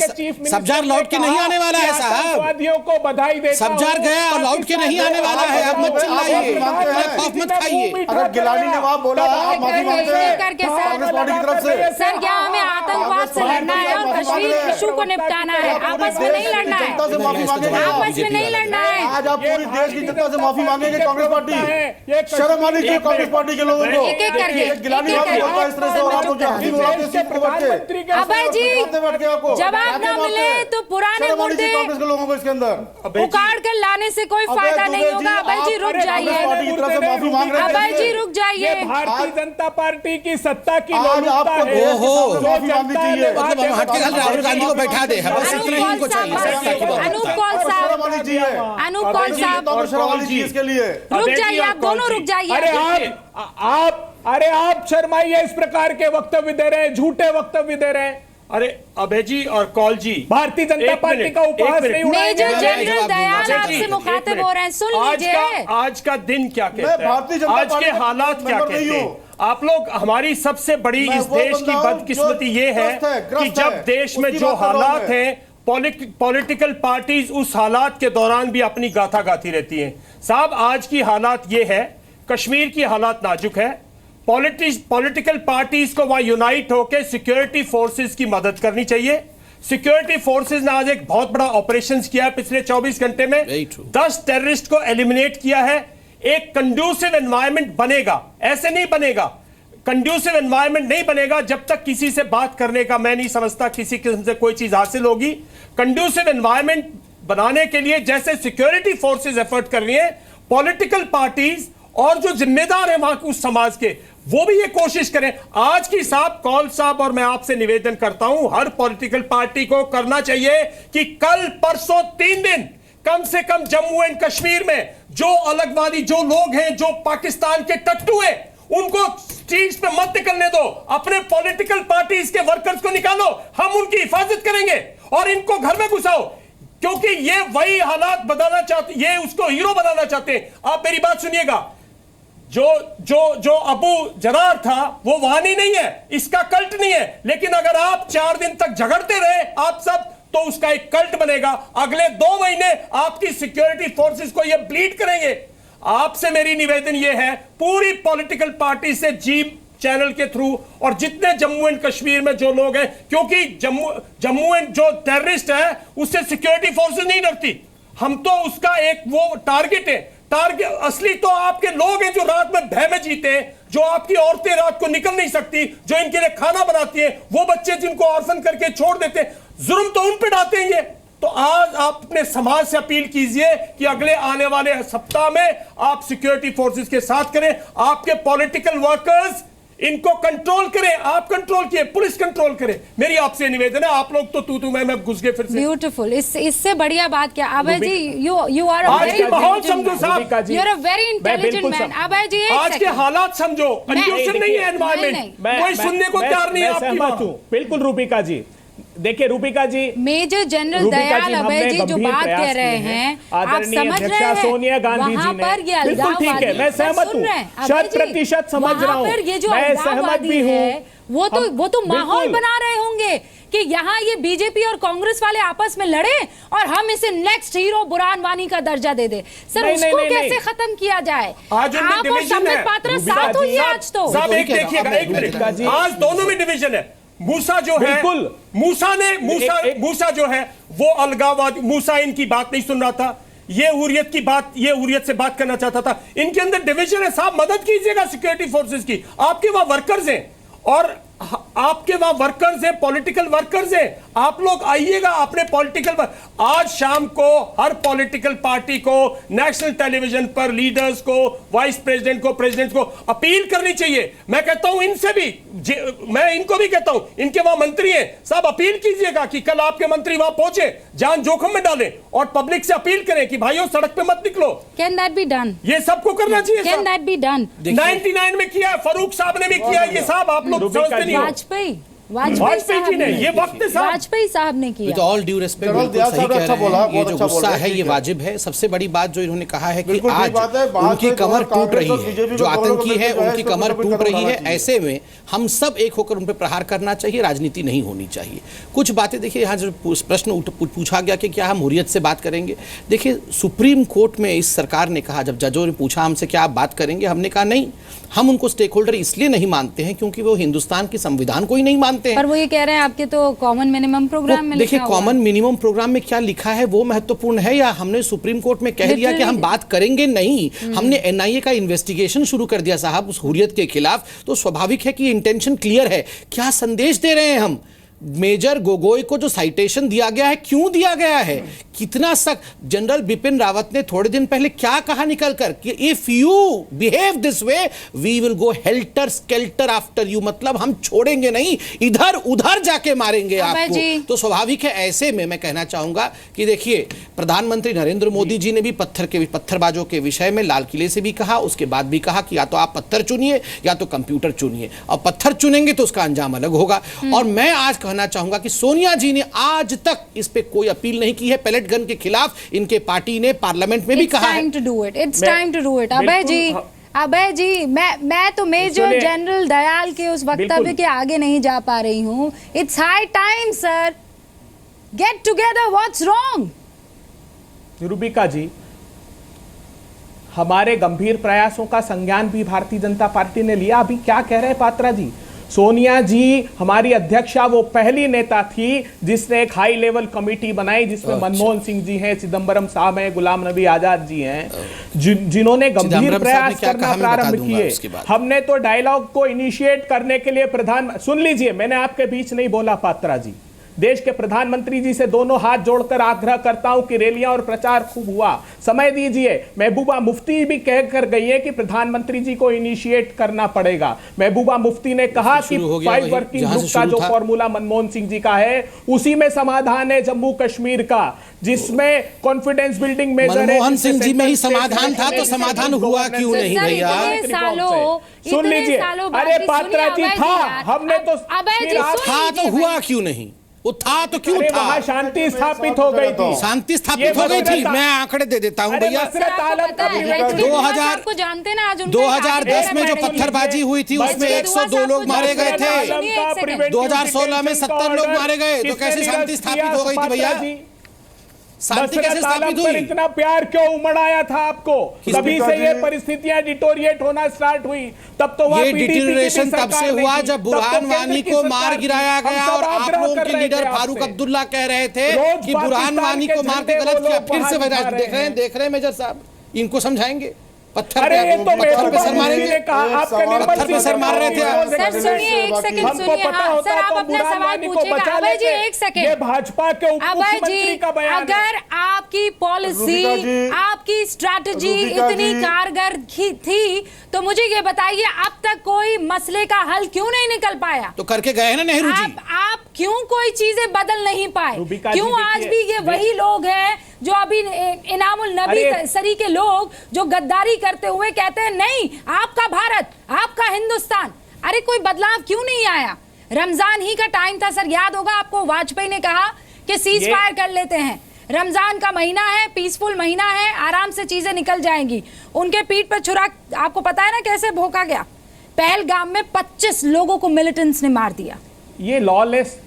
सब्जार लौट के नहीं आने वाला है साहब, आतंकवादियों को बधाई देता हूं। सब्जार गया और लौट के नहीं आने वाला है। अब मत चिल्लाइए, खौफ मत खाइए। अगर गिलानी ने वहाँ बोला आप माफी मांगते हैं कांग्रेस पार्टी की तरफ से। सर क्या हमें आतंकवाद से लड़ना है और कश्मीर इशू को निपटाना है, आपस में नहीं लड़ना है, जनता से माफी मांगेंगे, आपस में नहीं लड़ना है। आज आप पूरी देश की जनता से माफी मांगेंगे कांग्रेस पार्टी? शर्म आनी चाहिए कांग्रेस पार्टी के लोगों को। एक एक करके गिलानी बोलता है इस तरह से और आपको हंसी उड़ाते हैं सीट पे बैठ के। अभय जी जवाब न मिले तो पुराने मुद्दे कांग्रेस के लोगों को इसके अंदर उखाड़ कर लाने से कोई फायदा नहीं होगा। अभय जी रुक जाइए, अभय जी रुक जाइए। भारतीय जनता पार्टी की सत्ता की आज आपको माफी मांगनी चाहिए। मतलब हम हट के राहुल गांधी को बैठा दे, बस इतना ही इनको चाहिए। अनूप कौल साहब, अनूप कौल साहब इसके लिए रुक जाइए, आप दोनों रुक जाइए। अरे आप शर्माइए, इस प्रकार के वक्तव्य दे रहे हैं, झूठे वक्तव्य दे रहे हैं। अरे अभय जी और कौल जी, भारतीय जनता पार्टी का उपहास नहीं उड़ाएंगे। मेजर जनरल दयाल आपसे मुखातिब हो रहे हैं, सुन लीजिए। आज का दिन क्या कहता है, आज के हालात क्या कहते हैं? आप लोग, हमारी सबसे बड़ी इस देश की बदकिस्मती ये है कि जब देश में जो हालात हैं, पॉलिटिकल पार्टीज उस हालात के दौरान भी अपनी गाथा गाती रहती हैं। साहब आज की हालात ये है, कश्मीर की हालात नाजुक है, पॉलिटिकल पार्टीज को वहां यूनाइट होकर सिक्योरिटी फोर्सेस की मदद करनी चाहिए। सिक्योरिटी फोर्सेस ने आज एक बहुत बड़ा ऑपरेशन किया है पिछले 24 घंटे में, 10 टेररिस्ट को एलिमिनेट किया है। एक कंड्यूसिव एनवायरनमेंट बनेगा, ऐसे नहीं बनेगा, कंड्यूसिव एनवायरनमेंट नहीं बनेगा जब तक किसी से बात करने का मैं नहीं समझता किसी किस्म से कोई चीज हासिल होगी। कंड्यूसिव एनवायरनमेंट बनाने के लिए जैसे सिक्योरिटी फोर्सेस एफर्ट कर रही हैं, पॉलिटिकल पार्टीज और जो जिम्मेदार है वहां के उस समाज के, वो भी ये कोशिश करें। आज की साहब, कौल साहब और मैं आपसे निवेदन करता हूं, हर पॉलिटिकल पार्टी को करना चाहिए कि कल परसों 3 दिन कम से कम जम्मू एंड कश्मीर में जो अलगवादी जो लोग हैं, जो पाकिस्तान के टट्टू हैं, उनको स्ट्रीट्स पे मत निकलने दो। अपने पॉलिटिकल पार्टीज के वर्कर्स को निकालो, हम उनकी हिफाजत करेंगे और इनको घर में घुसाओ, क्योंकि ये वही हालात बदलना चाहते, ये उसको हीरो बनाना चाहते हैं। आप मेरी बात सुनिएगा, जो अबू जरार था वो वहानी नहीं है, इसका कल्ट नहीं है, लेकिन अगर आप 4 दिन तक झगड़ते रहे आप सब, तो उसका एक कल्ट बनेगा। अगले 2 महीने आपकी सिक्योरिटी फोर्सेस को ये ब्लीड करेंगे। आपसे मेरी निवेदन ये है, पूरी पॉलिटिकल पार्टी से जी चैनल के थ्रू और जितने जम्मू एंड कश्मीर में जो लोग हैं, क्योंकि जम्मू एंड जो टेररिस्ट है उससे सिक्योरिटी फोर्सेस नहीं डरती, हम तो उसका एक वो टारगेट है। टारगेट असली तो आपके लोग हैं जो रात में भय में जीते हैं, जो आपकी औरतें रात को निकल नहीं सकती, जो इनके लिए खाना बनाती हैं, वो बच्चे जिनको ऑर्फन करके छोड़ देते हैं, जुर्म तो उन पे डालते हैं ये। तो आज आप अपने समाज से अपील कीजिए कि अगले आने वाले सप्ताह में आप सिक्योरिटी फोर्सेस के साथ करें, आपके पॉलिटिकल वर्कर्स इनको कंट्रोल करें, आप कंट्रोल किए, पुलिस कंट्रोल करे। मेरी आपसे निवेदन है, आप लोग तो तू मैं घुस गए फिर से। ब्यूटीफुल, इससे बढ़िया बात क्या? Abhay ji, you are a very माहौल समझो साहब, you are a very intelligent man. Abhay ji आज के हालात समझो, कंडीशन नहीं है एनवायरनमेंट, कोई सुनने को तैयार नहीं है आपकी बात। बिल्कुल रूबिका जी, देखिए रूबिका जी, मेजर जनरल दयाल अभय जी जो बात कह रहे हैं, आप समझ रहे हैं सोनिया गांधी जी ने, पर ये बिल्कुल ठीक है, मैं सहमत हूँ, 100% समझ रहा हूँ, ये जो मैं सहमत भी हूँ, वो तो माहौल बना रहे होंगे कि यहाँ ये बीजेपी और कांग्रेस वाले आपस में लड़े और हम इसे नेक्स्ट हीरो बुरहान वानी का दर्जा दे दे। सर उसको कैसे खत्म किया जाए? आज आप और संबित पात्रा साथ हुई है आज तो। साहब एक देखिएगा, एक मिनट, आज दोनों में डिवीजन है। मूसा जो है, मूसा जो है वो अलगाववाद, मूसा इनकी बात नहीं सुन रहा था, ये हुर्रियत से बात करना चाहता था। इनके अंदर डिवीजन है। साहब मदद कीजिएगा सिक्योरिटी फोर्सेस की, आपके वहां वर्कर्स हैं और आपके वहां वर्कर्स हैं, पॉलिटिकल वर्कर्स हैं, आप लोग आइएगा अपने पॉलिटिकल। आज शाम को हर पॉलिटिकल पार्टी को नेशनल टेलीविजन पर लीडर्स को, वाइस प्रेसिडेंट को, प्रेसिडेंट को अपील करनी चाहिए। मैं कहता हूं इनसे भी, मैं इनको भी कहता हूं, इनके वहां मंत्री हैं, साहब अपील कीजिएगा कि कल आपके मंत्री वहां पहुंचे, जान जोखिम में डालें और पब्लिक से अपील करें कि भाइयों सड़क पे मत निकलो। Can that be done? ये सबको करना चाहिए। Can that be done? 99 में किया, फारूक साहब ने भी किया, ये साहब आप लोग समझते नहीं हो। वाजपेयी जी ने, ये वक्त वाजपेयी साहब ने किया। विद ऑल ड्यू रिस्पेक्ट, बिल्कुल सही कह रहे हैं, ये जो गुस्सा है ये वाजिब है। सबसे बड़ी बात जो इन्होंने कहा है कि आज उनकी कमर टूट रही है, जो आतंकी है उनकी कमर टूट रही है, ऐसे में हम सब एक होकर उन पर प्रहार करना चाहिए, राजनीति नहीं होनी चाहिए। कुछ बातें देखिए, यहाँ जो प्रश्न पूछा गया कि क्या हम हुर्रियत से बात करेंगे, देखिए सुप्रीम कोर्ट में इस सरकार ने कहा, जब जजों ने पूछा हमसे क्या आप बात करेंगे, हमने कहा नहीं, हम उनको स्टेक होल्डर इसलिए नहीं मानते हैं क्योंकि वो हिंदुस्तान के संविधान को ही नहीं मानते हैं। पर वो ये कह रहे हैं आपके तो कॉमन मिनिमम प्रोग्राम में देखिए, कॉमन मिनिमम प्रोग्राम में क्या लिखा है वो महत्वपूर्ण है, या हमने सुप्रीम कोर्ट में कह दिया कि हम बात करेंगे नहीं, हमने एनआईए का इन्वेस्टिगेशन शुरू कर दिया साहब उस हुर्रियत के खिलाफ, तो स्वाभाविक है कि इंटेंशन क्लियर है। क्या संदेश दे रहे हैं हम? मेजर गोगोई को जो साइटेशन दिया गया है, क्यों दिया गया है, कितना सख्त? जनरल बिपिन रावत ने थोड़े दिन पहले क्या कहा निकलकर कि if you behave this way we will go helter skelter after you, मतलब हम छोड़ेंगे नहीं, इधर उधर जाके मारेंगे आपको। तो स्वाभाविक है, ऐसे में मैं कहना चाहूंगा कि देखिए, प्रधानमंत्री नरेंद्र मोदी जी ने भी पत्थरबाजों के विषय में लाल किले से भी कहा, उसके बाद भी कहा कि या तो आप पत्थर चुनिए या तो कंप्यूटर चुनिए, और पत्थर चुनेंगे तो उसका अंजाम अलग होगा। और मैं आज कहना चाहूंगा कि सोनिया जी ने आज तक इस पे कोई अपील नहीं की है पैलेट गन के खिलाफ, इनके पार्टी ने पार्लियामेंट में भी कहा है। It's time to do it. Abhay ji, मैं तो मेजर जनरल दयाल के उस वक्तव्य के आगे नहीं जा पा रही हूँ। It's high time sir, get together, what's wrong? Rubika ji, हमारे गंभीर प्रयासों का संज्ञान भी भारतीय जनता पार्टी ने लिया। अभी क्या कह रहे हैं पात्रा जी? सोनिया जी हमारी अध्यक्षा वो पहली नेता थी जिसने एक हाई लेवल कमेटी बनाई जिसमें मनमोहन सिंह जी हैं, चिदम्बरम साहब हैं, गुलाम नबी आजाद जी हैं, जिन्होंने गंभीर प्रयास करना प्रारंभ किए। हमने तो डायलॉग को इनिशिएट करने के लिए सुन लीजिए, मैंने आपके बीच नहीं बोला पात्रा जी, देश के प्रधानमंत्री जी से दोनों हाथ जोड़कर आग्रह करता हूं कि रैलियां और प्रचार खूब हुआ, समय दीजिए। महबूबा मुफ्ती भी कह कर गई है कि प्रधानमंत्री जी को इनिशिएट करना पड़ेगा। महबूबा मुफ्ती ने कहा कि 5 वर्किंग ग्रुप का जो फॉर्मूला मनमोहन सिंह जी का है उसी में समाधान है जम्मू कश्मीर का, जिसमें कॉन्फिडेंस बिल्डिंग मेजर है। मनमोहन सिंह जी में ही समाधान था तो समाधान हुआ क्यों नहीं भैया? सुन लीजिए, अरे पात्रा जी था, हमने तो था तो हुआ क्यों नहीं? वो था तो क्यों था? वहां शांति स्थापित हो गई थी, शांति स्थापित हो गई थी। मैं आंकड़े दे देता हूं भैया, 2010 में जो पत्थरबाजी हुई थी उसमें 102 लोग मारे गए थे, 2016 में 70 लोग मारे गए, तो कैसे शांति स्थापित हो गई थी भैया? शांति कैसे स्थापित हुई? इतना प्यार क्यों उमड़ आया था आपको? तभी से ये परिस्थितियां डिटोरिएट होना स्टार्ट हुई। तब तो ये डिटोरिएशन तब से हुआ जब बुरहान वानी को मार गिराया गया और आप लोगों के लीडर फारूक अब्दुल्ला कह रहे थे कि बुरहान वानी को मार के गलत किया। फिर से देख रहे हैं मेजर साहब, इनको समझाएंगे। पत्थर पे सर मारेंगे, पत्थर पे सर मार रहे थे। सर सुनिए, एक सेकंड सुनिए। हाँ सर, आप अपना सवाल पूछिएगा। अभय जी एक सेकंड, ये भाजपा के मुख्यमंत्री का बयान है। अगर आपकी पॉलिसी, आपकी स्ट्रैटेजी इतनी कारगर थी तो मुझे ये बताइए, अब तक कोई मसले का हल क्यों नहीं निकल पाया? तो करके गए हैं ना नेहरू जी। आप क्यों कोई चीजें बदल नहीं पाए? क्यों आज भी ये वही लोग हैं जो अभी इनामुल नबी सरी के लोग जो गद्दारी करते हुए कहते हैं नहीं आपका भारत, आपका हिंदुस्तान? अरे कोई बदलाव क्यों नहीं आया? रमजान ही का टाइम था सर, याद होगा आपको, वाजपेयी ने कहा कि सीज फायर कर लेते हैं, रमजान का महीना है, पीसफुल महीना है, आराम से चीजें निकल जाएंगी। उनके पीठ पर छुरा, आपको पता है ना कैसे भोंका गया। पहलगाम में 25 लोगों को मिलिटेंट्स ने मार दिया। ये लॉलेस,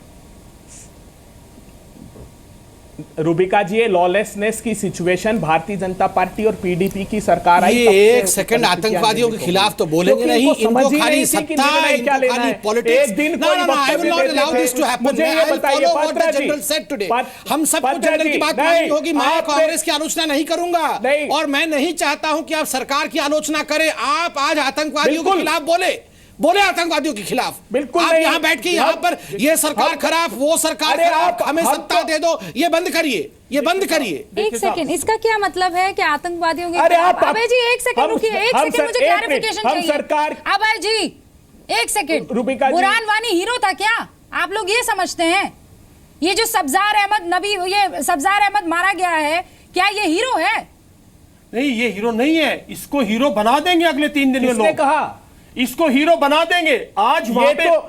रूबिका जी, ये लॉलेसनेस की सिचुएशन भारतीय जनता पार्टी और पीडीपी की सरकार आई। ये एक सेकंड आतंकवादियों के खिलाफ तो बोलेंगे नहीं, इनको खाली सत्ता, इनको खाली politics. I will not allow this to happen. I will follow what the general said today. हम सबको जनरल की बात माननी होगी। मैं कांग्रेस की आलोचना नहीं करूंगा और मैं नहीं चाहता हूं कि आप सरकार की आलोचना करें। आप आज आतंकवादियों के खिलाफ बोले आतंकवादियों के खिलाफ। बिल्कुल आप यहाँ बैठ के यहाँ पर ये सरकार खराब, वो सरकार खराब, हमें सत्ता दे दो, ये बंद करिए, ये बंद करिए। एक सेकंड, इसका क्या मतलब है कि आतंकवादियों के खिलाफ? अबे जी एक सेकंड रुकिए, एक सेकंड, मुझे क्लैरिफिकेशन चाहिए। सरकार, अबे जी एक सेकंड, बुरहान वानी हीरो था क्या? आप लोग ये समझते हैं ये जो सब्जार अहमद मारा गया है, क्या ये हीरो है? नहीं, ये हीरो नहीं है। इसको हीरो बना देंगे अगले 3 दिन में। किसने कहा? इसको हीरो बना देंगे। आज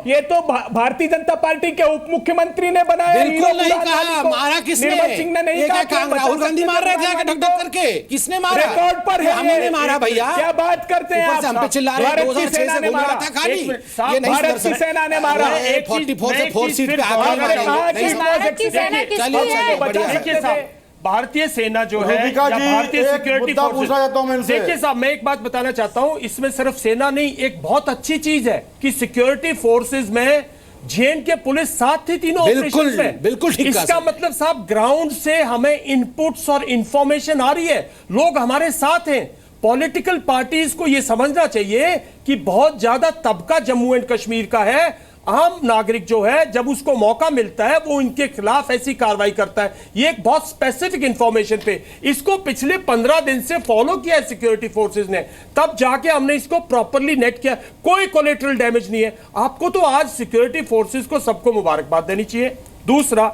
ये तो भारतीय जनता पार्टी के उप मुख्यमंत्री ने बनाया। बिल्कुल नहीं कहा। मारा किसने? निर्मल सिंह ने नहीं कहा। राहुल गांधी मार रहे थे ढक ढक करके। किसने मारा? रिकॉर्ड पर है। हमने नहीं मारा भैया। क्या बात करते हैं आप? हम पे चिल्ला रहे हैं 2006 से घूम रहा था खाली। ये नहीं, भारत की सेना ने मारा। 44 से 4 सीट पे आ गए। भारत की सेना किसकी है? भारतीय सेना जो है, भारतीय सिक्योरिटी फोर्सेस। देखिए साहब, मैं एक बात बताना चाहता हूं, इसमें सिर्फ सेना नहीं, एक बहुत अच्छी चीज है कि सिक्योरिटी फोर्सेस में जे&के पुलिस साथ थी तीनों ऑपरेशंस में। बिल्कुल ठीक। इसका मतलब साहब ग्राउंड से हमें इनपुट्स और इंफॉर्मेशन आ रही है, लोग हमारे साथ हैं। पॉलिटिकल पार्टीज को यह समझना चाहिए कि बहुत ज्यादा तबका जम्मू एंड कश्मीर का है। आम नागरिक जो है, जब उसको मौका मिलता है वो इनके खिलाफ ऐसी कार्रवाई करता है। ये एक बहुत स्पेसिफिक इंफॉर्मेशन पे, इसको पिछले 15 दिन से फॉलो किया है सिक्योरिटी फोर्सेस ने, तब जाके हमने इसको प्रॉपरली नेट किया। कोई कोलेटरल डैमेज नहीं है। आपको तो आज सिक्योरिटी फोर्सेस को सबको मुबारकबाद देनी चाहिए। दूसरा,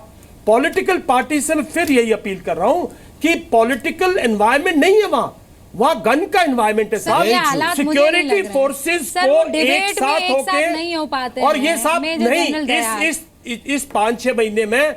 पॉलिटिकल पार्टी से मैं फिर यही अपील कर रहा हूं कि पॉलिटिकल एनवायरमेंट नहीं है वहां गन का एनवायरमेंट है। सिक्योरिटी फोर्सेस को एक साथ होके नहीं हो पाते, और ये साथ नहीं, इस 5-6 महीने में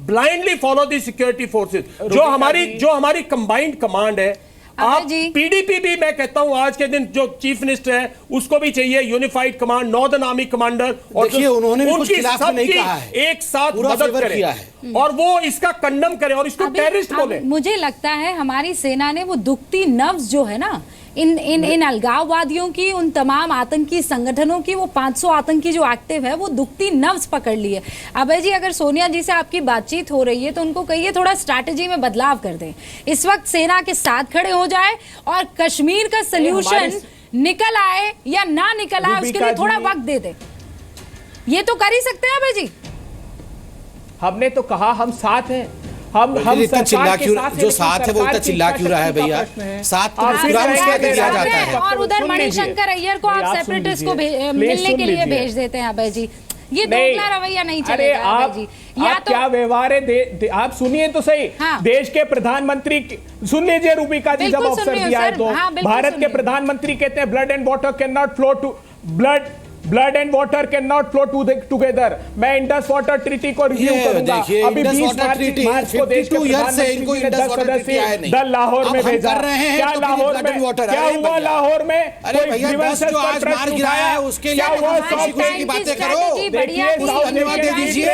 blindly follow the security forces, जो हमारी कंबाइंड कमांड है। आप पीडीपी भी, मैं कहता हूं आज के दिन जो चीफ मिनिस्टर है उसको भी चाहिए unified command, northern army commander, और उन्होंने भी कुछ खिलाफ नहीं कहा है, एक साथ मदद करें और वो इसका कंडम करे और इसको टेररिस्ट बोले। मुझे लगता है हमारी सेना ने वो दुखती नब्ज जो है ना इन अलगाववादियों की, उन तमाम आतंकी संगठनों की, वो 500 आतंकी जो एक्टिव है, वो दुखती नब्ज पकड़ ली है। अभय जी, अगर सोनिया जी से आपकी बातचीत हो रही है तो उनको कहिए थोड़ा स्ट्रैटेजी में बदलाव कर दें, इस वक्त सेना के साथ खड़े हो जाए और कश्मीर का सोल्यूशन निकल आए या ना निकल आए उसके लिए थोड़ा वक्त दे दे। ये तो कर ही सकते हैं अभय जी। हमने तो कहा हम साथ हैं, हम चिल्ला क्यों, जो साथ है वो चिल्ला क्यों रहा है भैया? साथ तो दिया जाता है। और उधर मणिशंकर अय्यर को आप सेपरेटिस्ट को मिलने के लिए भेज देते हैं अभय जी। ये दोगला रवैया नहीं चलेगा अभय जी। या तो क्या व्यवहार है, आप सुनिए तो सही। देश के प्रधानमंत्री, सुन लीजिए रूबिका जी, जब अवसर दिया है तो भारत के प्रधानमंत्री कहते हैं blood and water can not flow to blood and water can not flow together. मैं इंडस वाटर ट्रीटी को रिव्यू करूंगा। अभी 20 मार्च को देश के प्रधानमंत्री ने 10 सदस्यीय दल लाहौर में भेजा। क्या लाहौर में क्या हुआ? लाहौर में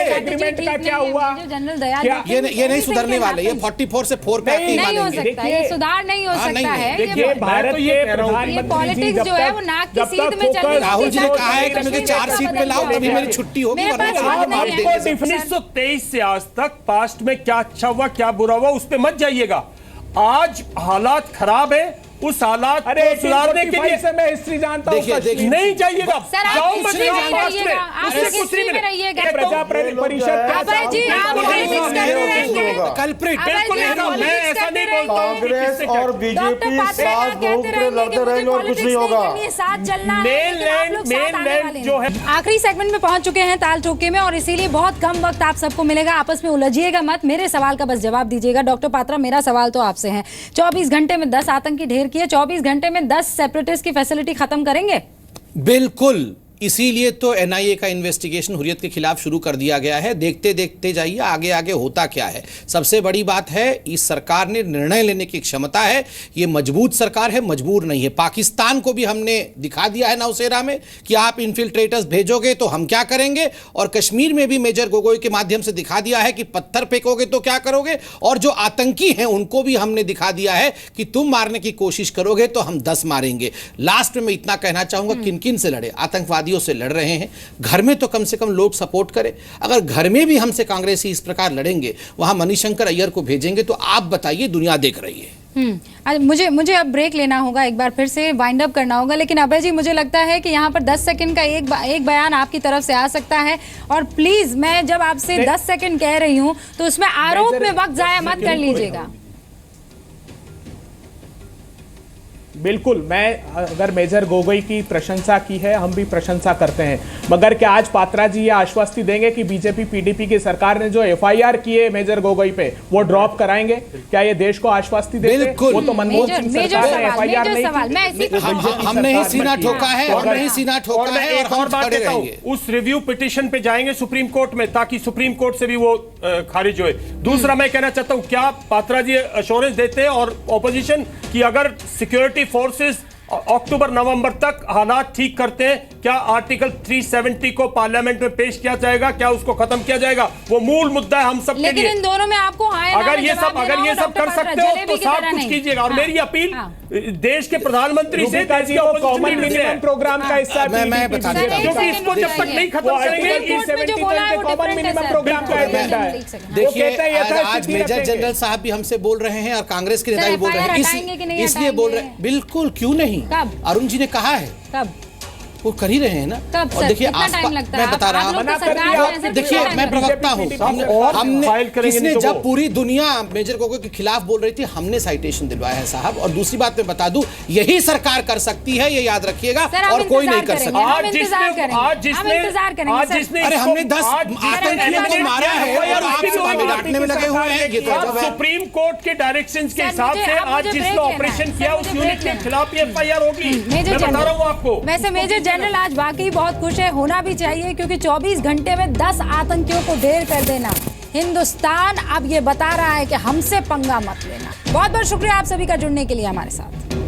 एग्रीमेंट का क्या हुआ? ये नहीं सुधरने वाले, ये 44 से 4 पे नहीं हो सकता, ये सुधार नहीं हो सकता है। देखिए भारत के प्रधानमंत्री पॉलिटिक्स जो है वो नाक की सीध में चल रही है। राहुल जी ने कहा है कि मुझे 4 सीट पे लाओ तभी मेरी छुट्टी होगी, वरना 1923 से आज तक पास्ट में क्या अच्छा हुआ क्या बुरा हुआ उस पे मत जाइएगा। आज हालात खराब है, उस हालात को सुधारने के लिए से मैं हिस्ट्री जानता हूं। नहीं जाइएगा, जाओ मत प्रजा परिषद कल्प्रिट मैं ऐसा नहीं बोलता। कांग्रेस और बीजेपी साथ लड़ते रहेंगे और कुछ नहीं होगा। साथ चलना मेनलैंड जो है। आखिरी सेगमेंट में पहुंच चुके हैं ताल ठोके में, और इसीलिए बहुत कम वक्त आप सबको मिलेगा। आपस में उलझिएगा मत, मेरे सवाल का बस जवाब दीजिएगा। डॉक्टर पात्रा, मेरा सवाल तो आपसे है, 24 घंटे में 10 आतंकी ढेर किए, 24 घंटे में 10 सेपरेटिस्ट की फैसिलिटी खत्म करेंगे? बिल्कुल इसीलिए तो एनआईए का इन्वेस्टिगेशन हुर्रियत के खिलाफ शुरू कर दिया गया है। देखते देखते जाइए आगे आगे होता क्या है। सबसे बड़ी बात है, इस सरकार ने निर्णय लेने की क्षमता है, ये मजबूत सरकार है, मजबूर नहीं है। पाकिस्तान को भी हमने दिखा दिया है नौसेरा में कि आप इन्फिल्ट्रेटर्स भेजोगे तो हम क्या करेंगे, और कश्मीर में भी मेजर गोगोई के माध्यम से दिखा दिया है कि पत्थर फेंकोगे तो क्या करोगे, और जो आतंकी हैं उनको भी हमने दिखा दिया है कि तुम मारने की कोशिश करोगे तो हम 10 मारेंगे। लास्ट में मैं इतना कहना चाहूंगा, किन किन से लड़े, आतंकवादियों से लड़ रहे हैं, घर में तो कम से कम लोग सपोर्ट करें। अगर घर में भी हमसे कांग्रेसी इस प्रकार लड़ेंगे, वहां मणिशंकर अय्यर को भेजेंगे, तो आप बताइए, दुनिया देख रही है। मुझे अब ब्रेक लेना होगा, एक बार फिर से वाइंड अप करना होगा, लेकिन अभय जी मुझे लगता है कि यहाँ पर 10 सेकंड का एक बयान आपकी तरफ से आ सकता है, और प्लीज मैं जब आपसे 10 सेकंड कह रही हूँ तो उसमें आरोप में वक्त जाया मत कर लीजिएगा। बिल्कुल, मैं अगर मेजर गोगोई की प्रशंसा की है, हम भी प्रशंसा करते हैं, मगर क्या आज पात्रा जी ये आश्वस्ति देंगे कि बीजेपी पीडीपी की सरकार ने जो एफआईआर की है मेजर गोगोई पे वो ड्रॉप कराएंगे? क्या ये देश को आश्वस्ति देंगे? बिल्कुल, वो तो मनमोहन सिंह सरकार ने एफआईआर नहीं की। हमने ही सीना ठोका है, और नहीं सीना ठोका है, एक और बात कहता हूं, उस रिव्यू पिटीशन पे जाएंगे सुप्रीम कोर्ट में, ताकि सुप्रीम कोर्ट से भी वो खारिज होए। दूसरा मैं कहना चाहता हूं, क्या पात्रा जी अश्योरेंस देते हैं और ऑपोजिशन कि अगर सिक्योरिटी फोर्सेस अक्टूबर नवंबर तक हालात ठीक करते हैं, क्या आर्टिकल 370 को पार्लियामेंट में पेश किया जाएगा, क्या उसको खत्म किया जाएगा? वो मूल मुद्दा है हम सब के लिए। लेकिन इन दोनों में आपको अगर ये सब कर सकते हो तो सब कुछ कीजिएगा। और मेरी अपील देश के प्रधानमंत्री से कॉमन मिनिमम प्रोग्राम का हिस्सा मैं बता देता हूं, क्योंकि इसको जब तक नहीं खत्म करेंगे कॉमन मिनिमम प्रोग्राम का एजेंडा है। देखिए, आज मेजर जनरल साहब भी हमसे बोल रहे हैं और कांग्रेस के नेता भी बोल रहे हैं, इसलिए बोल रहे हैं। बिल्कुल, क्यों नहीं, अरुण जी ने कहा है, कब वो कर ही रहे हैं ना। और देखिए, मैं बता रहा हूँ, देखिए मैं प्रवक्ता हूँ, हमने किसने जब पूरी दुनिया मेजर गोगोई के खिलाफ बोल रही थी, हमने साइटेशन दिलवाया है साहब। और दूसरी बात मैं बता दूं, यही सरकार कर सकती है, ये याद रखिएगा, और कोई नहीं कर सकता। आज जिसने अरे हमने 10 आतंकियों को मारा है और आप हमें डांटने में लगे हुए हैं। ये तो सुप्रीम कोर्ट के डायरेक्शंस के हिसाब से आज जिसने ऑपरेशन किया उस यूनिट के खिलाफ ये एफआईआर होगी। मैं बता रहा हूँ आपको। वैसे मेजर जनरल आज वाकई बहुत खुश है, होना भी चाहिए, क्योंकि 24 घंटे में 10 आतंकियों को ढेर कर देना, हिंदुस्तान अब ये बता रहा है कि हमसे पंगा मत लेना। बहुत बहुत शुक्रिया आप सभी का जुड़ने के लिए हमारे साथ।